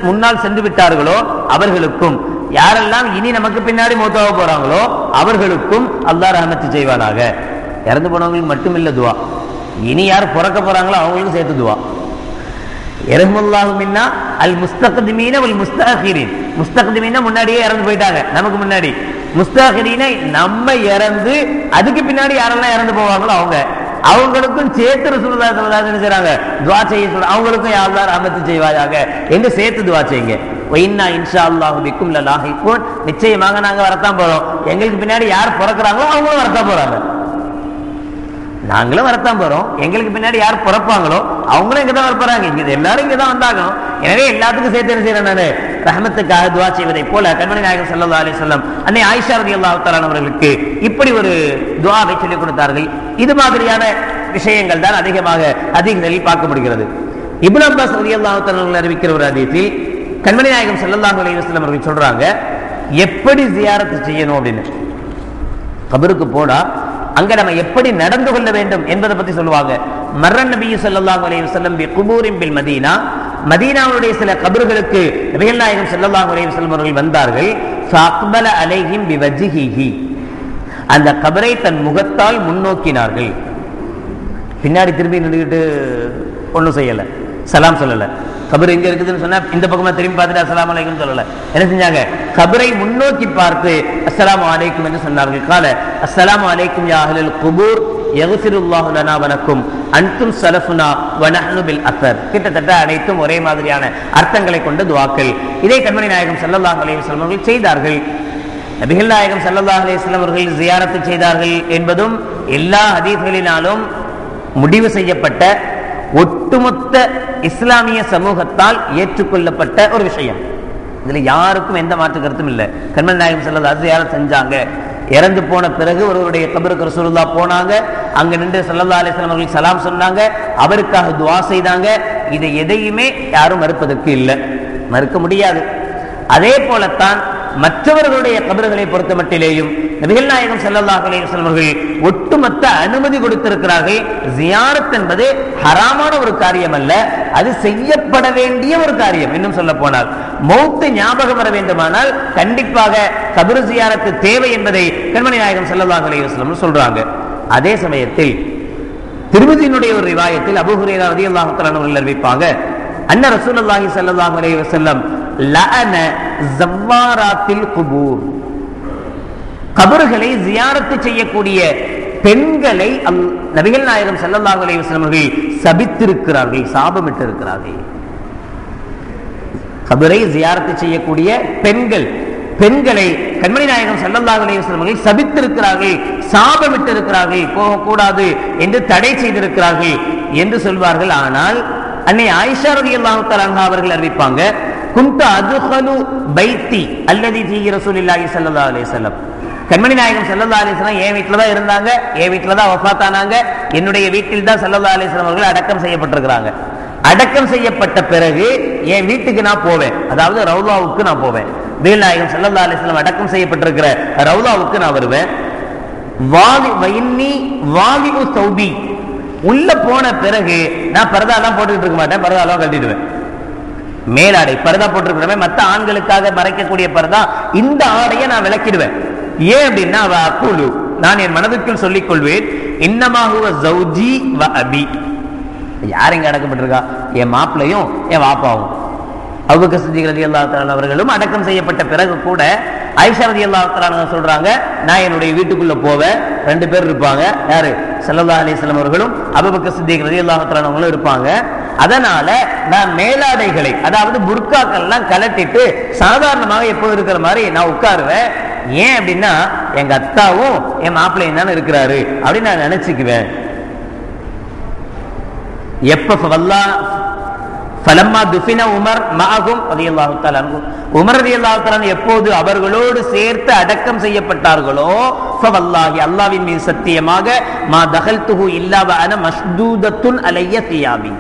முன்னால் சென்று விட்டார்களோ அவர்களுக்கும், யாரெல்லாம் இனி நமக்கு பின்னாடி மௌத்தாக போறாங்களோ அவர்களுக்கும் அல்லாஹ் ரஹ்மத் செய்வானாக. இறந்து போனவங்களுக்கு மட்டும் இல்ல துவா, இனி யார் பிறக்க போறாங்களோ அவங்களுக்கும் சேர்த்து துவா. யர்ஹமுல்லாஹு மின்னா அல் முஸ்தக்திமீன வல் முஸ்தஅகிரீன். முஸ்தக்திமீன முன்னாடியே இறந்து போயிட்டாங்க நமக்கு முன்னாடி, முஸ்தஅகிரீன நம்ம இறந்து அதுக்கு பின்னாடி யாரெல்லாம் இறந்து போவாங்களோ அவங்களுக்கும் சேர்த்து ரசூலுல்லாஹி ஸல்லல்லாஹு அலைஹி வஸல்லம் செய்றாங்க, துஆ செய்ய சொல்ற, அவங்களுக்கும் யா அல்லாஹ் ரஹ்மத் செய்வாயாக என்று சேர்த்து துஆ செய்யுங்க. வ இன்னா இன்ஷாஅல்லாஹு பிக்கும் லலாஹிகூன். நிச்சயமாக நாங்க வரத்தான் போறோம், எங்களுக்கு பின்னாடி யார் பிறக்குறாங்களோ அவங்களும் வரத்தான் போறாங்க, நாங்களும் வரத்தான் போறோம், எங்களுக்கு பின்னாடி யார் பிறப்பாங்களோ அவங்களும் இங்கதான் வரப்போறாங்க, இங்க எல்லாரும் இங்கதான் வந்தாகணும். எனவே எல்லாத்துக்கும் சேர்த்து என்ன செய்யறேன் நானு, ரஹ்மத்துக்காக துஆ செய்வதை போல கண்மணி நாயகம் ஸல்லல்லாஹு அலைஹி வஸல்லம் அன்னை ஆயிஷா ரலியல்லாஹு தஆலா அவர்களுக்கு இப்படி ஒரு துஆவை சொல்லிக் கொடுத்தார்கள். இது மாதிரியான விஷயங்கள் தான் அதிகமாக ஹதீஸ்களில் பார்க்க முடிகிறது. இப்னு அப்பாஸ் ரலியல்லாஹு தஆலா அவர்கள் அறிவிக்கிற ஒரு ஹதீஸில் கண்மணி நாயகம் ஸல்லல்லாஹு அலைஹி வஸல்லம் அவர்கள் சொல்றாங்க, எப்படி ஜியாரத் செய்யணும் அப்படின்னு. கபருக்கு போனா அங்க நம்ம எப்படி நடந்து கொள்ள வேண்டும் என்பதை பத்தி சொல்லுவாங்க. மர்ரன் நபி ஸல்லல்லாஹு அலைஹி வஸல்லம் பி குபூரின் பில் மதீனா. மதீனாவுடைய சில கபர்களுக்கு நபிகள் நாயகம் ஸல்லல்லாஹு அலைஹி வஸல்லம் அவர்கள் வந்தார்கள். ஃபஅக்பல அலைஹிம் பிவஜ்ஹிஹி. அந்த கபரை தன் முகத்தால் முன்னோக்கினார்கள். பின்னாடி திரும்பி நின்றுகிட்டு ஒன்றும் செய்யல, சலாம் சொல்லல. கபர் எங்க இருக்குதுன்னு சொன்னா இந்த பக்கமா திரும்பி பார்த்துட்டு அஸ்ஸலாமு அலைக்கும் சொல்லல. என்ன செஞ்சாங்க, கபரை முன்னோக்கி பார்த்து அஸ்ஸலாமு அலைக்கும் என்று சொன்னார்கள். கால அஸ்ஸலாமு அலைக்கும் யா அஹ்லல் குபூர் யக்ஃபிருல்லாஹு லனா வ லக்கும் அன்தும் ஸலஃபுனா வ நஹ்னு பில் அஸர். கிட்டத்தட்ட அனைத்தும் ஒரே மாதிரியான அர்த்தங்களை கொண்ட துஆக்கள். இதை கண்மணி நாயகம் ஸல்லல்லாஹு அலைஹி வஸல்லம் அவர்கள் செய்தார்கள். நபிகள் நாயகம் ஸல்லல்லாஹு அலைஹி வஸல்லம் அவர்கள் ஜியாரத் செய்தார்கள் என்பதும் எல்லா ஹதீஸ்களினாலும் முடிவு செய்யப்பட்ட ஒட்டுமொத்த இஸ்லாமிய சமூகத்தால் ஏற்றுக்கொள்ளப்பட்ட ஒரு விஷயம். இதுல யாருக்கும் எந்த மாற்று கருத்தும் இல்லை. கண்மணி நாயகம் ஸல்லல்லாஹு அலைஹி வஸல்லம் செஞ்சாங்க. இறந்து போன பிறகு ஒருவருடைய கபருக்கு ரசூலுல்லாஹ் போனாங்க, அங்க நின்று ஸல்லல்லாஹு அலைஹி வஸல்லம் அவர்கள் சலாம் சொன்னாங்க, அவருக்காக துஆ செய்தாங்க. இதை எதையுமே யாரும் மறுப்பதற்கு இல்லை, மறுக்க முடியாது. அதே போலத்தான் மற்றவர்களுடைய கபர்களை பொறுத்த மட்டிலேயும் நபிகள் நாயகம் ஸல்லல்லாஹு அலைஹி வஸல்லம் அவர்கள் ஒட்டுமொத்த அனுமதி கொடுத்திருக்கிறார்கள். ஜியாரத் என்பது ஹராமான ஒரு காரியம் அல்ல, அது செய்யப்பட வேண்டிய ஒரு காரியம். இன்னும் சொல்ல போனால் மௌத் ஞாபகம் வர வேண்டுமானால் கண்டிப்பாக கபர் ஜியாரத் தேவை என்பதை கண்மணி நாயகம் ஸல்லல்லாஹு அலைஹி வஸல்லம் சொல்றாங்க. அதே சமயத்தில் திர்மிதியினுடைய ஒரு ரிவாயத்தில் அபூ ஹுரைரா ரலியல்லாஹு தஆலா அவர்கள் அறிவிப்பாங்க, அன்ன ரசூலுல்லாஹி ஸல்லல்லாஹு அலைஹி வஸல்லம் லஅன ஸவ்வாராத்தில் குபூர். கபர்களை ஜியாரத் செய்யக்கூடிய பெண்களை நபிகள் நாயகம் ஸல்லல்லாஹு அலைஹி வஸல்லம் அவர்கள் சபித்திருக்கிறார்கள், சாபமிட்டிருக்கிறார்கள். கபரை ஜியாரத் செய்யக்கூடிய பெண்களை கண்மணி நாயகம் ஸல்லல்லாஹு அலைஹி வஸல்லம் அவர்கள் சபித்திருக்கிறார்கள், சாபமிட்டிருக்கிறார்கள், போகக்கூடாது என்று தடை செய்திருக்கிறார்கள் என்று சொல்வார்கள். ஆனால் அன்னை ஆயிஷா ரலியல்லாஹு தஆலா அன்ஹா அவர்கள் அறிவிப்பாங்க, குன்த அதுகலு பைத்தி அல்லதி ஃபீஹி ரசூலுல்லாஹி ஸல்லல்லாஹு அலைஹி வஸல்லம். கண்மணி நாயகம் ஸல்லல்லாஹு அலைஹி வஸல்லம் என் வீட்டில் தான் இருந்தாங்க, என் வீட்டில் தான் வஃபாத் ஆனாங்க, என்னுடைய வீட்டில் தான் ஸல்லல்லாஹு அலைஹி வஸல்லம் அவர்கள் அடக்கம் செய்யப்பட்டிருக்கிறாங்க. அடக்கம் செய்யப்பட்ட பிறகு என் வீட்டுக்கு நான் போவேன், அதாவது ரவுலாவுக்கு நான் போவேன். நபிகள் நாயகம் ஸல்லல்லாஹு அலைஹி வஸல்லம் அடக்கம் செய்யப்பட்டிருக்கிற ரவுலாவுக்கு நான் வருவேன். உள்ள போன பிறகு நான் பரதாலாம் போட்டுக்கிட்டு இருக்க மாட்டேன், பரதாலாம் கட்டிடுவேன். மேலாடை பரதா போட்டிருக்கிறவன் மற்ற ஆண்களுக்காக மறைக்கக்கூடிய பரதா, இந்த ஆடையை நான் விளக்கிடுவேன். ஏன் அப்படின்னா அக்கூலு, நான் என் மனதுக்குள் சொல்லிக் கொள்வேன், இன்னமாகுவ ஜௌஜி வ அபி. யார் இங்க அடக்கப்பட்டிருக்கா? என் மாப்பிள்ளையும் என் வாப்பாவும். அபூபக்கர் சித்திக் ரலியல்லாஹு தஆலா அவர்களும் அடக்கம் செய்யப்பட்ட பிறகு கூட ஆயிஷா ரலியல்லாஹு தஆலா சொல்றாங்க, நான் என்னுடைய வீட்டுக்குள்ள போவேன், 2 பேர் இருப்பாங்க. யாரு? ஸல்லல்லாஹு அலைஹி வஸல்லம் அவர்களும் அபூபக்கர் சித்திக் ரலியல்லாஹு தஆலா அவங்களும் இருப்பாங்க. அதனால நான் மேலாடைகளை, அதாவது புர்காக்கள் எல்லாம் கலட்டிட்டு சாதாரணமாக எப்போ இருக்கிற மாதிரி நான் உட்காருவேன். ஏன் அப்படின்னா எங்க அத்தாவும் என் மாப்பிள்ளையும் தானே இருக்கிறாரு அப்படின்னு நான் நினைச்சுக்குவேன். எப்ப ஃபலம்மா துஃபின உமர் மஅஹும் ரலியல்லாஹு தஆலா அன்ஹு, உமர் ரலியல்லாஹு தஆலா எப்போது அவர்களோடு சேர்த்து அடக்கம் செய்யப்பட்டார்களோ, ஃபவல்லாஹி அல்லாஹ்வின் மீது சத்தியமாக, மா தகல்துஹு இல்லா வ அன மஷ்தூதத்துன் அலைய தியாபி,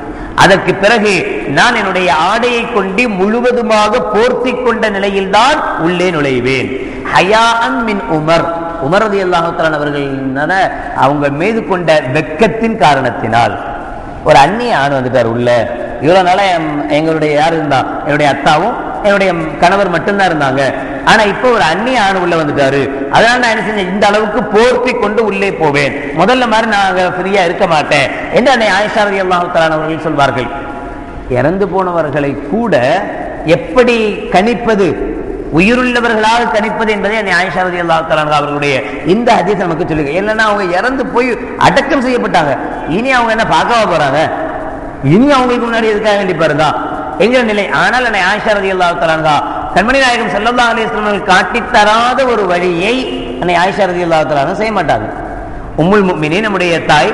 அதற்கு பிறகு நான் என்னுடைய ஆடையை கொண்டு முழுவதுமாக போர்த்தி கொண்ட நிலையில்தான் உள்ளே நுழைவேன். ஹயாஅன் மின் உமர், உமர் ரலியல்லாஹு தஆலா அவர்கள் அவங்க மீது கொண்ட வெட்கத்தின் காரணத்தினால். ஒரு அந்நிய ஆண் வந்துட்டார் உள்ள. இவ்வளவு நாளா எங்களுடைய யார் இருந்தா? என்னுடைய அத்தாவும் என்னுடைய கணவர் மட்டும்தான் இருந்தாங்க. ஆனா இப்போ ஒரு அந்நிய ஆண் உள்ள வந்துட்டாரு. அதனால நான் என்ன செஞ்சேன், இந்த அளவுக்கு போர்த்தி கொண்டு உள்ளே போவேன், முதல்ல மாதிரி நான் ஃப்ரீயா இருக்க மாட்டேன் என்று அன்னை ஆயிஷா ரலியல்லாஹு தஆலா அவர்கள் சொல்வார்கள். இறந்து போனவர்களை கூட எப்படி கணிப்பது, உயிருள்ளவர்களாக கணிப்பது என்பதை அன்னை ஆயிஷா ரலியல்லாஹு தஆலா அவர்களுடைய இந்த ஹதீஸ் நமக்கு சொல்லுங்க. இல்லைன்னா அவங்க இறந்து போய் அடக்கம் செய்யப்பட்டாங்க, இனி அவங்க என்ன பார்க்கவா போறாங்க? இனி அவங்களுக்கு முன்னாடி எதுக்காக வேண்டி பாருங்க எங்கிற நிலை. ஆனால் அன்னை ஆயிஷா ரலியல்லாஹு தஆலா கண்மணி நாயகம் ஸல்லல்லாஹு அலைஹி வஸல்லம் அவர்கள் காட்டித் தராத ஒரு வழியை அன்னை ஆயிஷா ரலியல்லாஹு தஆலா செய்ய மாட்டாங்க. உம்முல் முஃமினீன் நம்முடைய தாய்,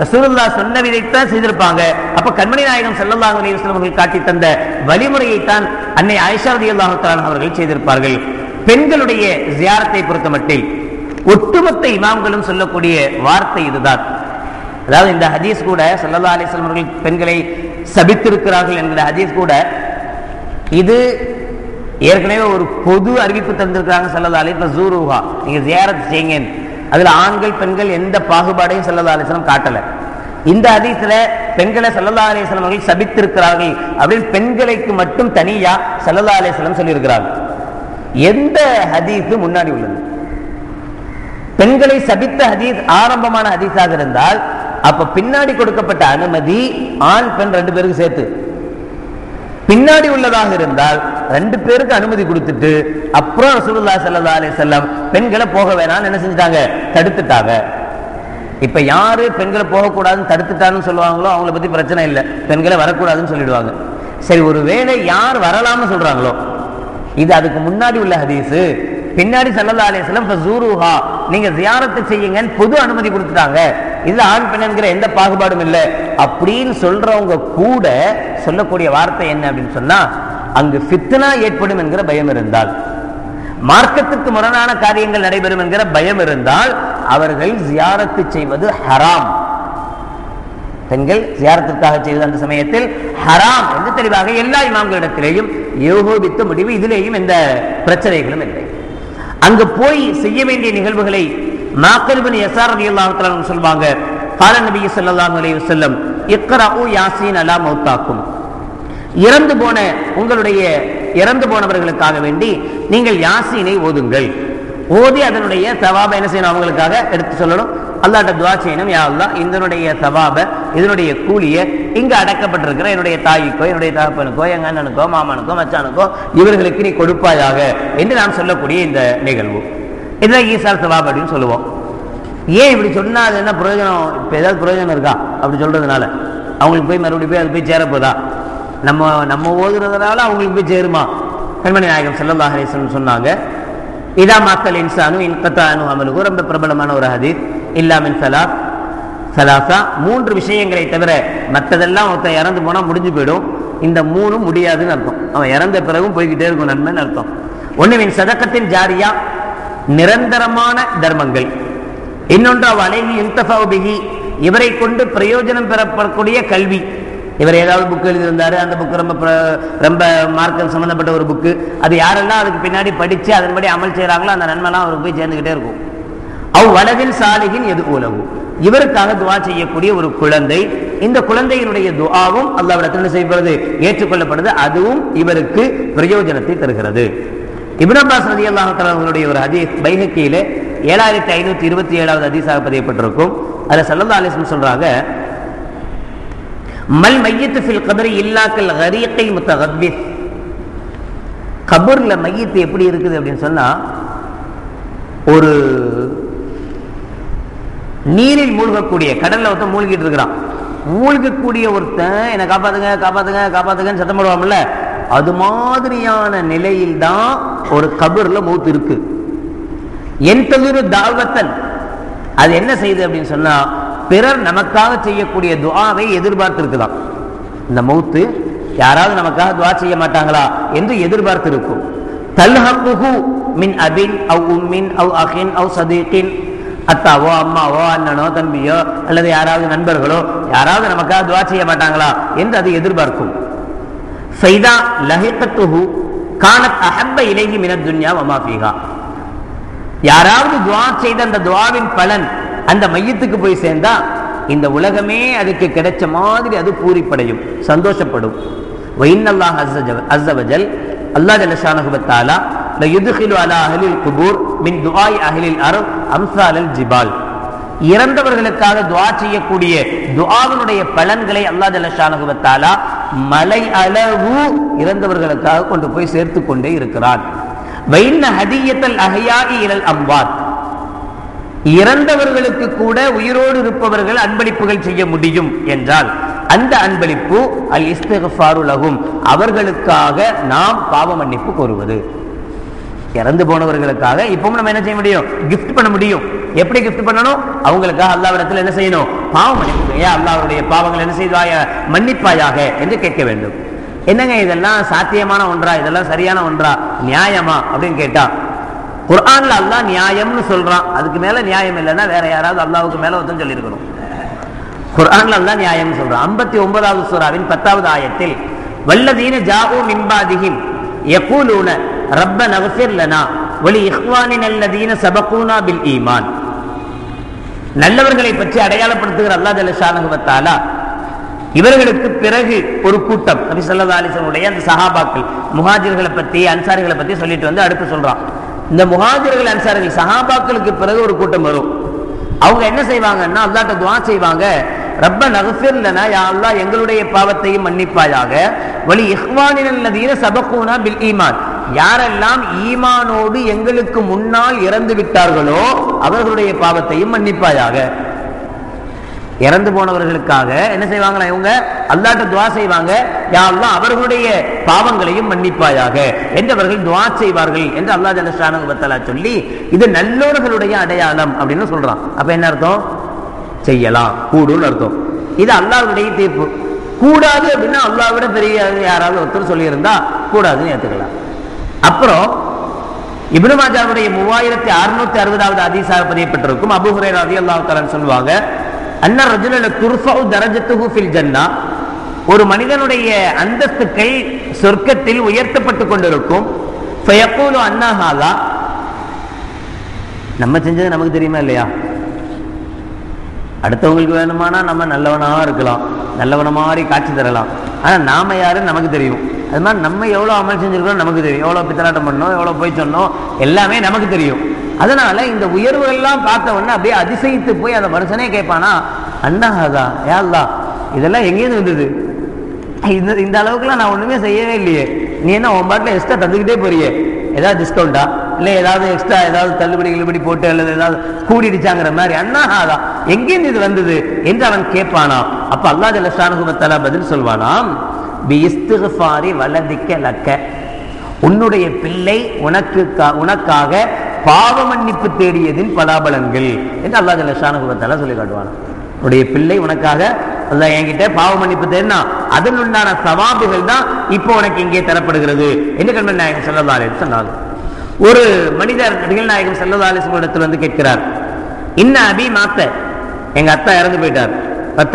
ரசூலுல்லாஹ் சொன்ன விதைத்தான் செய்திருப்பாங்க. அப்ப கண்மணி நாயகம் ஸல்லல்லாஹு அலைஹி வஸல்லம் அவர்கள் காட்டி தந்த வழிமுறையைத்தான் அன்னை ஆயிஷா ரலியல்லாஹு தஆலா அவர்கள் செய்திருப்பார்கள். பெண்களுடைய ஜியாரத்தை பொறுத்தமட்டில் ஒட்டுமொத்த இமாம்களும் சொல்லக்கூடிய வார்த்தை இதுதான். அதாவது இந்த ஹதீஸ் கூட ஸல்லல்லாஹு அலைஹி வஸல்லம் அவர்கள் பெண்களை சபித்திருக்கிறார்கள் என்கிற ஹதீஸ் கூட இது ஏற்கனவே ஒரு பொது அறிவிப்பு தந்திருக்கிறாங்க ஸல்லல்லாஹு அலைஹி வஸல்லம், ஜூருஹா, நீங்க ஜியாரத் செய்யுங்க. அதுல ஆண்கள் பெண்கள் எந்த பாகுபாடையும் ஸல்லல்லாஹு அலைஹி வஸல்லம் காட்டல. இந்த ஹதீஸ்ல பெண்களை ஸல்லல்லாஹு அலைஹி வஸல்லம் அவர்கள் சபித்திருக்கிறார்கள் அப்படின்னு பெண்களுக்கு மட்டும் தனியா ஸல்லல்லாஹு அலைஹி வஸல்லம் சொல்லியிருக்கிறார்கள். எந்த ஹதீஸ் முன்னாடி உள்ளது? பெண்களை சபித்த ஹதீஸ் ஆரம்பமான ஹதீஸாக இருந்தால் அப்ப பின்னாடி கொடுக்கப்பட்ட அனுமதி ஆண் பெண் 2 பேருக்கு சேர்த்து. பின்னாடி உள்ளதாக இருந்தால் 2 பேருக்கு அனுமதி கொடுத்துட்டு அப்புறம் ரசூலுல்லாஹி ஸல்லல்லாஹு அலைஹி வஸல்லம் பெண்களை போக வேணாம்னு என்ன செஞ்சிட்டாங்க? தடுத்துட்டாங்க. இப்ப யாரு பெண்களை போகக்கூடாதுன்னு தடுத்துட்டான்னு சொல்லுவாங்களோ அவங்கள பத்தி பிரச்சனை இல்லை, பெண்களை வரக்கூடாதுன்னு சொல்லிடுவாங்க. சரி, ஒருவேளை யார் வரலாம்னு சொல்றாங்களோ, இது அதுக்கு முன்னாடி உள்ள ஹதீஸ். பின்னாடி ஸல்லல்லாஹு அலைஹி வஸல்லம் ஃபஸூருஹா, நீங்க ஜியாரத் செய்யுங்கன்னு பொது அனுமதி கொடுத்துட்டாங்க. இதுல ஆண் பெண் என்கிற எந்த பாகுபாடும் இல்லை அப்படின்னு சொல்றவங்க கூட சொல்லக்கூடிய வார்த்தை என்ன அப்படின்னு சொன்னா, அங்கு ஃபித்னா ஏற்படும் என்கிற பயம் இருந்தால், மார்க்கத்திற்கு முரணான காரியங்கள் நடைபெறும் என்கிற பயம் இருந்தால் அவர்கள் ஜியாரத்து செய்வது ஹராம். பெண்கள் ஜியாரத்திற்காக செய்வது அந்த சமயத்தில் ஹராம் என்று தெளிவாக எல்லா இமாம்களிடத்திலேயும் யோகோபித்த முடிவு. இதிலேயும் எந்த பிரச்சனைகளும் இல்லை. அங்கு போய் செய்ய வேண்டிய நிகழ்வுகளை மாக்கல் பின் யஸார் ரலியல்லாஹு தஆலா சொல்வாங்க, கால நபி ஸல்லல்லாஹு அலைஹி வஸல்லம் இக்ரஉ யாசீன் அலா மௌதாக்கும், இறந்து போனவர்களுக்காக வேண்டி நீங்கள் யாசீனை ஓதுங்கள். ஓதி அதனுடைய தவாப என்ன செய்யணும்? அவங்களுக்காக எடுத்து சொல்லணும், அல்லாஹ்ட்ட துஆ செய்யணும், யா அல்லாஹ் இதனுடைய தவாப, இதனுடைய கூலியை இங்க அடக்கப்பட்டிருக்கிற என்னுடைய தாய்க்கோ என்னுடைய தகப்பனுக்கோ எங்க அண்ணனுக்கோ மாமனுக்கோ மச்சானுக்கோ இவர்களுக்கு நீ கொடுப்பாயாக என்று நாம் சொல்லக்கூடிய இந்த நிகழ்வு. இதுதான் ஈசால் தவாப் அப்படின்னு சொல்லுவோம். ஏன் இப்படி சொன்னா அது என்ன பிரயோஜனம்? இப்ப ஏதாவது பிரயோஜனம் இருக்கா அப்படி சொல்றதுனால? அவங்களுக்கு போய் மறுபடியும் போய் அது போய் சேரப்போதா? நம்ம ஓதுறதுனால அவங்களுக்கு போய் சேருமா? கண்மணி நாயகம் ஸல்லல்லாஹு அலைஹி வஸல்லம் சொன்னாங்க, இதா மாத்தல் இன்சானு இன்கதா அன்ஹு அமலுஹு, ரொம்ப பிரபலமான ஒரு ஹதீஸ், இல்லா மின் ஸலாஸா, 3 விஷயங்களை தவிர மற்றதெல்லாம் ஒருத்தன் இறந்து போனா முடிஞ்சு போயிடும். இந்த 3ம் முடியாதுன்னு அர்த்தம். அவன் இறந்த பிறகும் போய்கிட்டே இருக்கும் நன்மைன்னு அர்த்தம். ஒன்று மின் சதக்கத்தின் ஜாரியா, நிரந்தரமான தர்மங்கள். இன்னொன்று அலைஹி யுன்தஃபஉ பிஹி, இவரை கொண்டு பிரயோஜனம் பெறப்படக்கூடிய கல்வி. இவர் ஏதாவது புக் எழுதியிருந்தாரு, அந்த புக்கு ரொம்ப மார்க்கம் சம்பந்தப்பட்ட ஒரு புக்கு, அது யாரெல்லாம் அதுக்கு பின்னாடி படிச்சு அதன்படி அமல் செய்யறாங்களோ அந்த நன்மைலாம் அவருக்கு போய் சேர்ந்துகிட்டே இருக்கும். அவ் வலதின் சாலிகின் எது உலகு, இவருக்காக துஆ செய்யக்கூடிய ஒரு குழந்தை, இந்த குழந்தையினுடைய துஆவும் அல்லாஹ்விடத்தில் செய்யப்படுது, ஏற்றுக்கொள்ளப்படுது, அதுவும் இவருக்கு பிரயோஜனத்தை தருகிறது. இப்னு அப்பாஸ் ரலியல்லாஹு தஆலா அவர்களுடைய ஒரு ஹதீஸ் பைஹக்கியிலே 7527வது ஹதீஸாக பதியப்பட்டிருக்கும். அதுல ஸல்லல்லாஹு அலைஹி வஸல்லம் சொல்றாங்க, மல் மையத்து ஃபில் கபரி இல்லா கல் கரீகில் முத்தகப்பிஸ். கபர்ல மையத்து எப்படி இருக்குது அப்படின்னு சொன்னா, ஒரு நீரில் மூழ்கக்கூடிய, கடல்ல ஒருத்தன் மூழ்கிட்டு இருக்கிறான், மூழ்கக்கூடிய ஒருத்தன் என்னை காப்பாத்துங்க காப்பாத்துங்க காப்பாத்துங்கன்னு சத்தம் போடுவாங்கல்ல, அது மாதிரியான நிலையில் தான் ஒரு கபர்ல மௌத் இருக்கு. என் தவிர தாவத்தன், அது என்ன செய்யுது அப்படின்னு சொன்னா, பிறர் நமக்காக செய்யக்கூடிய துஆவை எதிர்பார்த்து இருக்குதான். இந்த மௌத்து யாராவது நமக்காக துஆ செய்ய மாட்டாங்களா என்று எதிர்பார்த்து இருக்கும். தல்ஹகுஹு மின் அபின் அவ் உம்மின் அவ் அஹின் அவ் சதீகின், அத்தாவோ அம்மாவோ அண்ணனோ தம்பியோ அல்லது யாராவது நண்பர்களோ யாராவது நமக்காக துஆ செய்ய மாட்டாங்களா என்று அது எதிர்பார்க்கும். ஃபைதா லஹிகத்துஹு கானத் அஹப்ப இலைஹி மினத் துன்யா வமா ஃபீஹா. யாராவது துஆ செய்த அந்த துஆவின் பலன் அந்த மையத்துக்கு போய் சேர்ந்தா இந்த உலகமே அதுக்கு கிடைச்ச மாதிரி அது பூரிப்படையும், சந்தோஷப்படும். வஇன்னல்லாஹ அஸ்ஸ வஜல், அல்லாஹ் ஜல்ல ஷானஹு வ தஆலா ல யுத்கிலு அலா அஹ்லில் குபூர் மின் துஆஇ அஹ்லில் அர்த் அம்சாலல் ஜிபால். இறந்தவர்களுக்காக துஆ செய்யக்கூடிய துஆவினுடைய பலன்களை அல்லாஹ் ஜல்ல ஷானஹு வ தஆலா மலை அளவு இறந்தவர்களுக்காக கொண்டு போய் சேர்த்து கொண்டே இருக்கிறான். வைன்ன ஹதியத்தல் அஹ்யாஇ இலல் அம்வாத், இறந்தவர்களுக்கு கூட உயிரோடு இருப்பவர்கள் அன்பளிப்புகள் செய்ய முடியும் என்றால் அந்த அன்பளிப்பு அல் இஸ்திக்ஃபாரு லஹும், அவர்களுக்காக நாம் பாவ மன்னிப்பு கோருவது. இறந்து போனவர்களுக்காக இப்பவும் நம்ம என்ன செய்ய முடியும்? கிஃப்ட் பண்ண முடியும். எப்படி கிஃப்ட் பண்ணணும்? அவங்களுக்காக அல்லாஹ்விடத்தில் என்ன செய்யணும்? பாவ மன்னிப்பு. ஏன் அல்லாஹ்வுடைய பாவங்கள் என்ன செய்வாய மன்னிப்பாயாக என்று கேட்க வேண்டும். என்னங்க இதெல்லாம் சாத்தியமான ஒன்றா, இதெல்லாம் சரியான ஒன்றா, நியாயமா அப்படின்னு கேட்டா, குர்ஆன்ல அல்லாஹ் நியாயம்னு சொல்றான். அதுக்கு மேல நியாயம் இல்லைன்னா வேற யாராவது அல்லாஹ்வுக்கு மேல ஒருத்தன் சொல்லியிருக்கணும். குர்ஆன்ல அல்லாஹ் நியாயம்னு சொல்றான். 59வது சூராவின் 10வது ஆயத்தில், வல்லதீன ஜாஉ மின் பாதிஹிம் யகூலூன ரப்பனா இக்ஃபிர் லனா வலி இக்வானினா அல்லதீன சபகூனா பில் ஈமான். நல்லவர்களை பற்றி அடையாளப்படுத்துகிற அல்லாஹ் ஜல்ல ஷானஹு வ தஆலா இவர்களுக்கு பிறகு ஒரு கூட்டம், நபி ஸல்லல்லாஹு அலைஹி வஸல்லம் உடைய அந்த சஹாபாக்கள் முஹாஜிர்களை பத்தி அன்சாரிகளை பத்தி சொல்லிட்டு வந்து அடுத்து சொல்றான், இந்த முஹாஜிர்கள் அன்சாரிகள் சஹாபாக்களுக்கு பிறகு ஒரு கூட்டம் வரும். அவங்க என்ன செய்வாங்கன்னா அல்லாஹ்ட்ட துஆ செய்வாங்க, ரப்பனா இக்ஃபிர் லனா, யா அல்லாஹ் எங்களுடைய பாவத்தையும் மன்னிப்பாயாக, வலி இக்வானினல் லதீன சபகூனா பில் ஈமான், யாரெல்லாம் ஈமானோடு எங்களுக்கு முன்னால் இறந்து விட்டார்களோ அவர்களுடைய பாவத்தையும் மன்னிப்பாயாக. இறந்து போனவர்களுக்காக என்ன செய்வாங்களா இவங்க? அல்லாஹ்ட்ட துஆ செய்வாங்க, யா அல்லாஹ் அவர்களுடைய பாவங்களையும் மன்னிப்பாயாக என்றவர்கள் துஆ செய்வார்கள் என்று அல்லாஹ் ஜல்ல ஷானஹு வ தஆலா சொல்லி இது நல்லோர்களுடைய அடையாளம் அப்படின்னு சொல்றான். அப்ப என்ன அர்த்தம்? செய்யலாம், கூடுன்னு அர்த்தம். இது அல்லாஹ்வுடைய தீர்ப்பு. கூடாது அப்படின்னா அல்லாஹ்விட பெரிய யாராவது ஒருத்தர் சொல்லியிருந்தா கூடாதுன்னு ஏற்றுக்கலாம். அப்புறம் இப்னு மாஜாவுடைய 3660வது ஹதீஸாக பதியப்பட்டிருக்கும். அபூ ஹுரைரா ரலியல்லாஹு தஆலா சொல்வாங்க, அன்ன ரஜுலன துர்ஃபஉ தரஜத்துஹு ஃபில் ஜன்னah, ஒரு மனிதனுடைய அந்தஸ்துகள் சொர்க்கத்தில் உயர்த்தப்பட்டு கொண்டிருக்கும். ஃபயகூலு அன்னா ஹாதா, நம்ம செஞ்சது நமக்கு தெரியுமா இல்லையா? அடுத்தவங்களுக்கு வேணுமானா நம்ம நல்லவனா இருக்கலாம், நல்லவன மாதிரி காட்சி தரலாம், ஆனா நாம யாருன்னு நமக்கு தெரியும். அது மாதிரி நம்ம எவ்வளவு அமல் செஞ்சிருக்கோம் நமக்கு தெரியும், எவ்வளவு பித்தலாட்டம் பண்ணோம், எவ்வளவு போய் சொன்னோம், எல்லாமே நமக்கு தெரியும். அதனால இந்த உயர்வுகள் எல்லாம் பார்த்த உடனே அப்படியே அதிசயித்து போய் அந்த மனுஷனே கேட்பானா, அண்ணாஹாதா யா அல்லாஹ் இதெல்லாம் எங்கேயிருந்து வந்தது? இந்த அளவுக்குலாம் நான் ஒண்ணுமே செய்யவே இல்லையே, நீ என்ன உன் பாட்டில் எக்ஸ்ட்ரா தந்துக்கிட்டே போறியே, ஏதாவது டிஸ்கவுண்டா இல்லை ஏதாவது எக்ஸ்ட்ரா ஏதாவது தள்ளுபடி போட்டு அல்லது ஏதாவது கூடிடுச்சாங்கிற மாதிரி, அண்ணாஹாதா எங்கேருந்து இது வந்தது என்று அவன் கேட்பானா. அப்ப அல்லாஹ் ஜல்ல ஷானஹு வ தஆலா பதில் சொல்வானாம், பி இஸ்திக்ஃபாரி வலதிக்க லக்க, உன்னுடைய பிள்ளை உனக்காக பாவ மன்னிப்பு தேடியதின் பலாபலன்கள் என்று அல்லாஹ் ஜல்ல ஷானஹு வ தஆலா சொல்லி காட்டுவானா. உன்னுடைய பிள்ளை உனக்காக அல்லாஹ் என்கிட்ட பாவ மன்னிப்பு தேடினா அதன் உண்டான சவாபுகள் தான் இப்போ உனக்கு இங்கே தரப்படுகிறது என்று கண்மணி நாயகம் ஸல்லல்லாஹு அலைஹி வஸல்லம் சொன்னாங்க. ஒரு மனிதர் நபிகள் நாயகம் ஸல்லல்லாஹு அலைஹி வஸல்லம் இடத்துல வந்து கேட்கிறார், இன்ன அபி மாத்த, எங்க அத்தா இறந்து போயிட்டார்,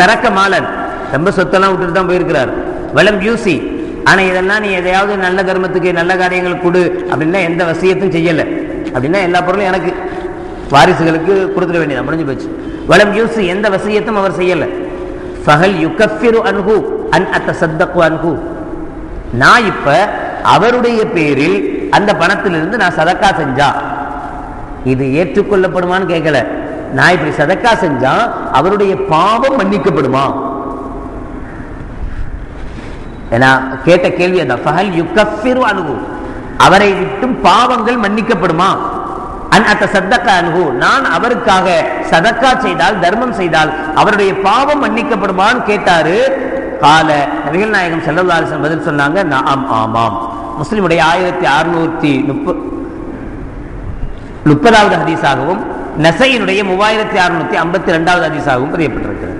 தரக்க மாலன், ரொம்ப சொத்தெல்லாம் விட்டுட்டு தான் போயிருக்கிறார், வலம் யூசி, ஆனா இதெல்லாம் நீ எதையாவது நல்ல கர்மத்துக்கு நல்ல காரியங்கள் கொடு அப்படின்னா எந்த வசியத்தும் செய்யல, அப்படின்னா எல்லா பொருளும் எனக்கு, வாரிசுகளுக்கு கொடுத்துட வேண்டியது முடிஞ்சு போச்சு. வலம் யூசி எந்த வசியத்தும் அவர் செய்யல. ஃபஹல் யுகஃபிரு அன்ஹு அன் அத்தஸத்தகு அன்ஹு, நான் இப்ப அவருடைய பேரில் அந்த பணத்திலிருந்து நான் சதக்கா செஞ்சா இது ஏற்றுக்கொள்ளப்படுமான்னு கேட்கல. நான் இப்படி சதக்கா செஞ்சா அவருடைய பாவம் மன்னிக்கப்படுமா? ஏன்னா கேட்ட கேள்வி அதான். ஃபஹல் யுகஃபிரு அன்ஹு, அவரை விட்டும் பாவங்கள் மன்னிக்கப்படுமா? அன் அத்தஸத்தக அன்ஹு, நான் அவருக்காக சதக்கா செய்தால் தர்மம் செய்தால் அவருடைய பாவம் மன்னிக்கப்படுமான்னு கேட்டாரு. கால நபிகள் நாயகம் ஸல்லல்லாஹு அலைஹி வஸல்லம் பதில் சொன்னாங்க, நஅம், ஆமாம். முஸ்லிமுடைய 1630வது ஹதீஸாகவும் நஸையினுடைய 3652வது ஹதீஸாகவும் பதியப்பட்டிருக்கிறது.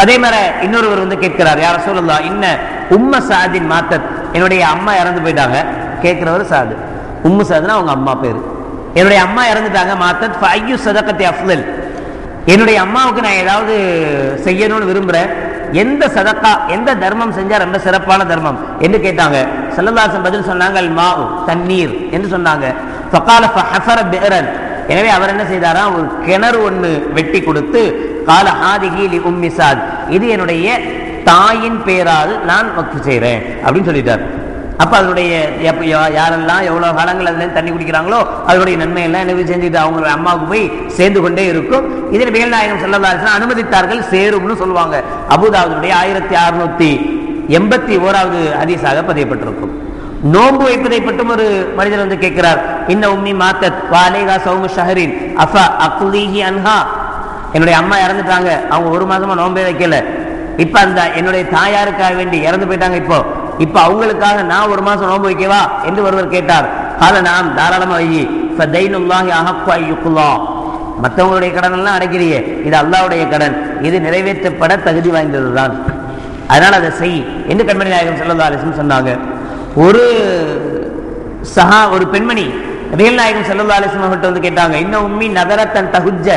அதே மாதிரி இன்னொருவர் வந்து கேட்கிறார், யா ரசூலல்லாஹ் இன்ன உம்ம சாதின் மாத்தத், என்னுடைய அம்மா இறந்து போயிட்டாங்க. கேட்கிறவர் சாது. உம்மு சாதுனா அவங்க அம்மா பேரு. என்னுடைய அம்மா இறந்துட்டாங்க. மாத்தத் ஃபஅய்யு ஸதகத்தி அஃலல், என்னுடைய அம்மாவுக்கு நான் ஏதாவது செய்யணும்னு விரும்புறேன், எந்த சதக்கா எந்த தர்மம் செஞ்சா ரொம்ப சிறப்பான தர்மம் என்று கேட்டாங்க. ஸல்லல்லாஹு அலைஹி வஸல்லம் பதில் சொன்னாங்க, அல் மாஉ, தண்ணீர் என்று சொன்னாங்க. ஃபகால ஃபஹஃபர பிஅரன், எனவே அவர் என்ன செய்தாரா, ஒரு கிணறு ஒன்று வெட்டி கொடுத்து, கால ஹாதிஹி லி உம்மி சாத், இது என்னுடைய தாயின் பேரால் நான் வக்ஃப் செய்கிறேன் அப்படின்னு சொல்லிட்டார். அப்ப அதனுடைய யாரெல்லாம் எவ்வளவு காலங்கள் அதுல தண்ணி குடிக்கிறாங்களோ அதனுடைய நன்மை எல்லாம் என்ன செஞ்சுட்டு அவங்க அம்மாவுக்கு போய் சேர்ந்து கொண்டே இருக்கும். இதில் நபிகள் நாயகம் ஸல்லல்லாஹு அலைஹி வஸல்லம் அனுமதித்தார்கள், சேரும்னு சொல்லுவாங்க. அபூதாவுடைய 1681வது ஹதீஸாக பதியப்பட்டிருக்கும். நோன்பு வைப்பதை பற்றும் ஒரு மனிதர் வந்து கேட்கிறார், இன்ன உம்மி மாத்தத் வாலேகா சௌமு ஷஹரின் அஃபா அக்லீஹி அன்ஹா, என்னுடைய அம்மா இறந்துட்டாங்க, அவங்க ஒரு மாசமா நோன்பே வைக்கல, இப்ப அந்த என்னுடைய தாயாருக்காக வேண்டி இறந்து போயிட்டாங்க, இப்ப அவங்களுக்காக நான் ஒரு மாசம் நோன்பு வைக்கவா என்று ஒருவர் கேட்டார். கால நாம், தாராளமா வையி, ஃபதைனுல்லாஹி அஹக்கு அய்யுக்குல்லா, மற்றவங்களுடைய கடன் எல்லாம் அடைக்கிறியே, இது அல்லாஹ்வுடைய கடன், இது நிறைவேற்றப்பட தகுதி வாய்ந்ததுதான், அதனால அதை செய் என்று கண்மணி நாயகம் ஸல்லல்லாஹு அலைஹி வஸல்லம் சொன்னாங்க. ஒரு பெண்மணி நபிகள் நாயகம் ஸல்லல்லாஹு அலைஹி வஸல்லம் கிட்ட வந்து கேட்டாங்க, இன்ன உம்மி நதரத்தன் தஹுஜ்ஜ,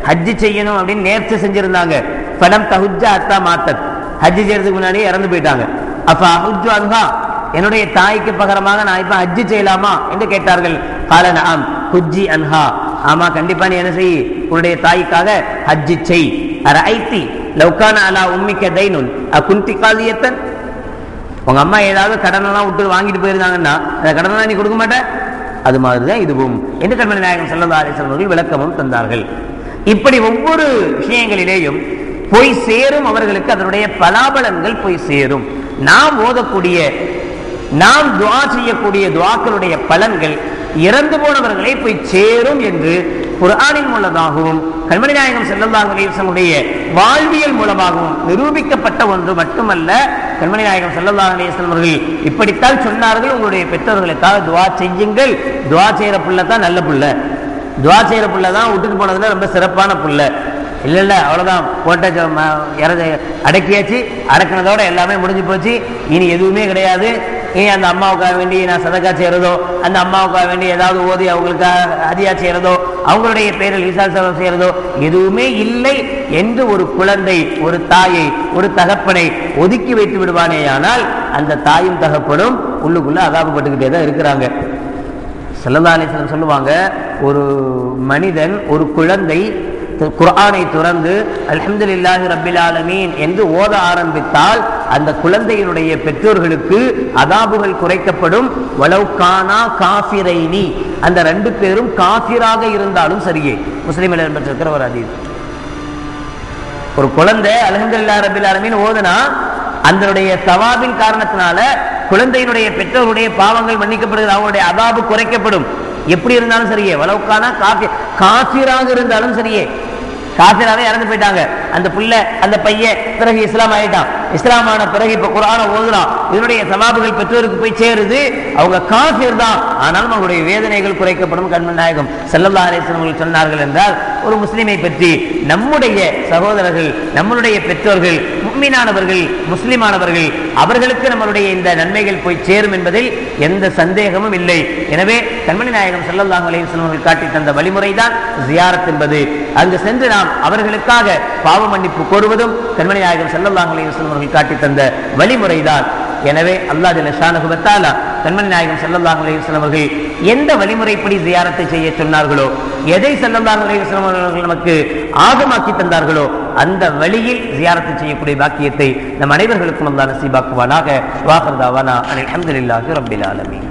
ஹஜ் செய்யணும் அப்படின்னு நேர்ச்சி செஞ்சிருந்தாங்க. ஃபலம் தஹுஜ்ஜ அத்தா மாத்தத், ஹஜ் செய்யறதுக்கு முன்னாடியே இறந்து போயிட்டாங்க. அப்ப அஹுஜ்ஜு அன்ஹா, என்னுடைய தாய்க்கு பகரமாக நான் இப்ப ஹஜ் செய்யலாமா என்று கேட்டார்கள். கால நஅம் ஹுஜ்ஜி அன்ஹா, ஆமா கண்டிப்பா நீ என்ன செய், உன்னுடைய தாய்க்காக ஹஜ் செய். அரஐத்தி லவ் கான அலா உம்மிக தைனுன் அகுன்தி காலியத்தன், உங்க அம்மா ஏதாவது கடனெல்லாம் விட்டு வாங்கிட்டு போயிருந்தாங்கன்னா அந்த கடனெல்லாம் நீ கொடுக்க மாட்டே, அது மாதிரிதான் இதுவும் என்று கண்மணி நாயகம் ஸல்லல்லாஹு அலைஹி வஸல்லம் அவர்கள் விளக்கமும் தந்தார்கள். இப்படி ஒவ்வொரு விஷயங்களிலேயும் போய் சேரும், அவர்களுக்கு அதனுடைய பலாபலன்கள் போய் சேரும். நாம் ஓதக்கூடிய, நாம் துஆ செய்யக்கூடிய துஆக்களுடைய பலன்கள் இறந்து போனவர்களை போய் சேரும் என்று குர்ஆனின் மூலமாகவும் கண்மணி நாயகம் ஸல்லல்லாஹு அலைஹி வஸல்லம் வாழ்வியல் மூலமாகவும் நிரூபிக்கப்பட்ட ஒன்று மட்டுமல்ல. கண்மணி நாயகம் ஸல்லல்லாஹு அலைஹி வஸல்லம் அவர்கள் இப்படித்தான் சொன்னார்கள், உங்களுடைய பெற்றோர்களுக்காக துஆ செய்யுங்கள், துஆ செய்யற புள்ள தான் நல்ல புள்ள, துஆ செய்யற புள்ள தான் விட்டுட்டு போனதுல ரொம்ப சிறப்பான புள்ள, இல்ல அவ்வளவுதான் போட்ட அடக்கியாச்சு, அடக்கினதோட எல்லாமே முடிஞ்சு போச்சு, இனி எதுவுமே கிடையாது, இனி அந்த அம்மாவுக்காக வேண்டி நான் சதக்கா செய்யறதோ, அந்த அம்மாவுக்காக வேண்டி ஏதாவது ஓதி அவங்களுக்காக ஹதியா செய்யறதோ, அவங்களுடைய பேரில் விசாரிசம் செய்யறதோ எதுவுமே இல்லை என்று ஒரு குழந்தை ஒரு தாயை ஒரு தகப்பனை ஒதுக்கி வைத்து விடுவானேயானால் அந்த தாயும் தகப்பனும் உள்ளுக்குள்ள அதாபப்பட்டுக்கிட்டே தான் இருக்கிறாங்க. ஸல்லல்லாஹு அலைஹி வஸல்லம் சொல்லுவாங்க, ஒரு மனிதன் ஒரு குழந்தை குர்ஆனை துறந்து அல்ஹம்துலில்லாஹி ரப்பில் ஆலமீன் என்று ஓத ஆரம்பித்தால் அந்த குழந்தையினுடைய பெற்றோர்களுக்கு அதாபுகள் குறைக்கப்படும். வலவ் கானா காஃபிரைனி, அந்த ரெண்டு பேரும் காஃபிராக இருந்தாலும் சரியே. முஸ்லிமில் இடம்பெற்றிருக்கிற ஒரு ஹதீஸ். ஒரு குழந்தை அல்ஹம்துலில்லாஹி ரப்பில் ஆலமீன் ஓதுனா அதனுடைய சவாபின் காரணத்தினால குழந்தையினுடைய பெற்றோருடைய பாவங்கள் மன்னிக்கப்படுகிறது, அவங்களுடைய அதாபு குறைக்கப்படும். எப்படி இருந்தாலும் சரியே, வலவுக்கான காஃபிராக இருந்தாலும் சரியே, காஃபிராவே இறந்து போயிட்டாங்க, அந்த புள்ள அந்த பையன் பிறகு இஸ்லாம் ஆயிட்டான், இஸ்லாமான பிறகு இப்ப குர்ஆனை ஓதுறான், இதனுடைய சவாபுகள் பெற்றோருக்கு போய் சேருது, அவங்க காஃபிர் தான், ஆனாலும் அவங்களுடைய வேதனைகள் குறைக்கப்படும். கண்மணி நாயகம் ஸல்லல்லாஹு அலைஹி வஸல்லம் சொன்னார்கள் என்றால், ஒரு முஸ்லிமை பற்றி நம்முடைய சகோதரர்கள், நம்முடைய பெற்றோர்கள் முஃமினானவர்கள், முஸ்லிமானவர்கள், அவர்களுக்கு நம்மளுடைய இந்த நன்மைகள் போய் சேரும் என்பதில் எந்த சந்தேகமும் இல்லை. எனவே கண்மணி நாயகம் ஸல்லல்லாஹு அலைஹி வஸல்லம் அவர்கள் காட்டி தந்த வழிமுறைதான் ஜியாரத் என்பது. அங்கு சென்று நாம் அவர்களுக்காக பாவ மன்னிப்பு கோருவதும் கண்மணி நாயகம் ஸல்லல்லாஹு அலைஹி வஸல்லம் அவர்கள் காட்டி தந்த வழிமுறைதான். எனவே அல்லாஹ் ஜல்ல ஷானஹு வ தஆலா கண்மணி நாயகம் ஸல்லல்லாஹு அலைஹி வஸல்லம் அவர்கள் எந்த வழிமுறைப்படி ஜியாரத்தை செய்ய சொன்னார்களோ, எதை ஸல்லல்லாஹு அலைஹி வஸல்லம் அவர்கள் நமக்கு ஆகமாக்கி தந்தார்களோ அந்த வழியில் ஜியாரத்தை செய்யக்கூடிய பாக்கியத்தை நம் அனைவர்களுக்கும் அல்லாஹ் நசீபாக்குவானாக. வாஹிர் தாவானா அல்ஹம்துலில்லாஹி ரப்பில் ஆலமீன்.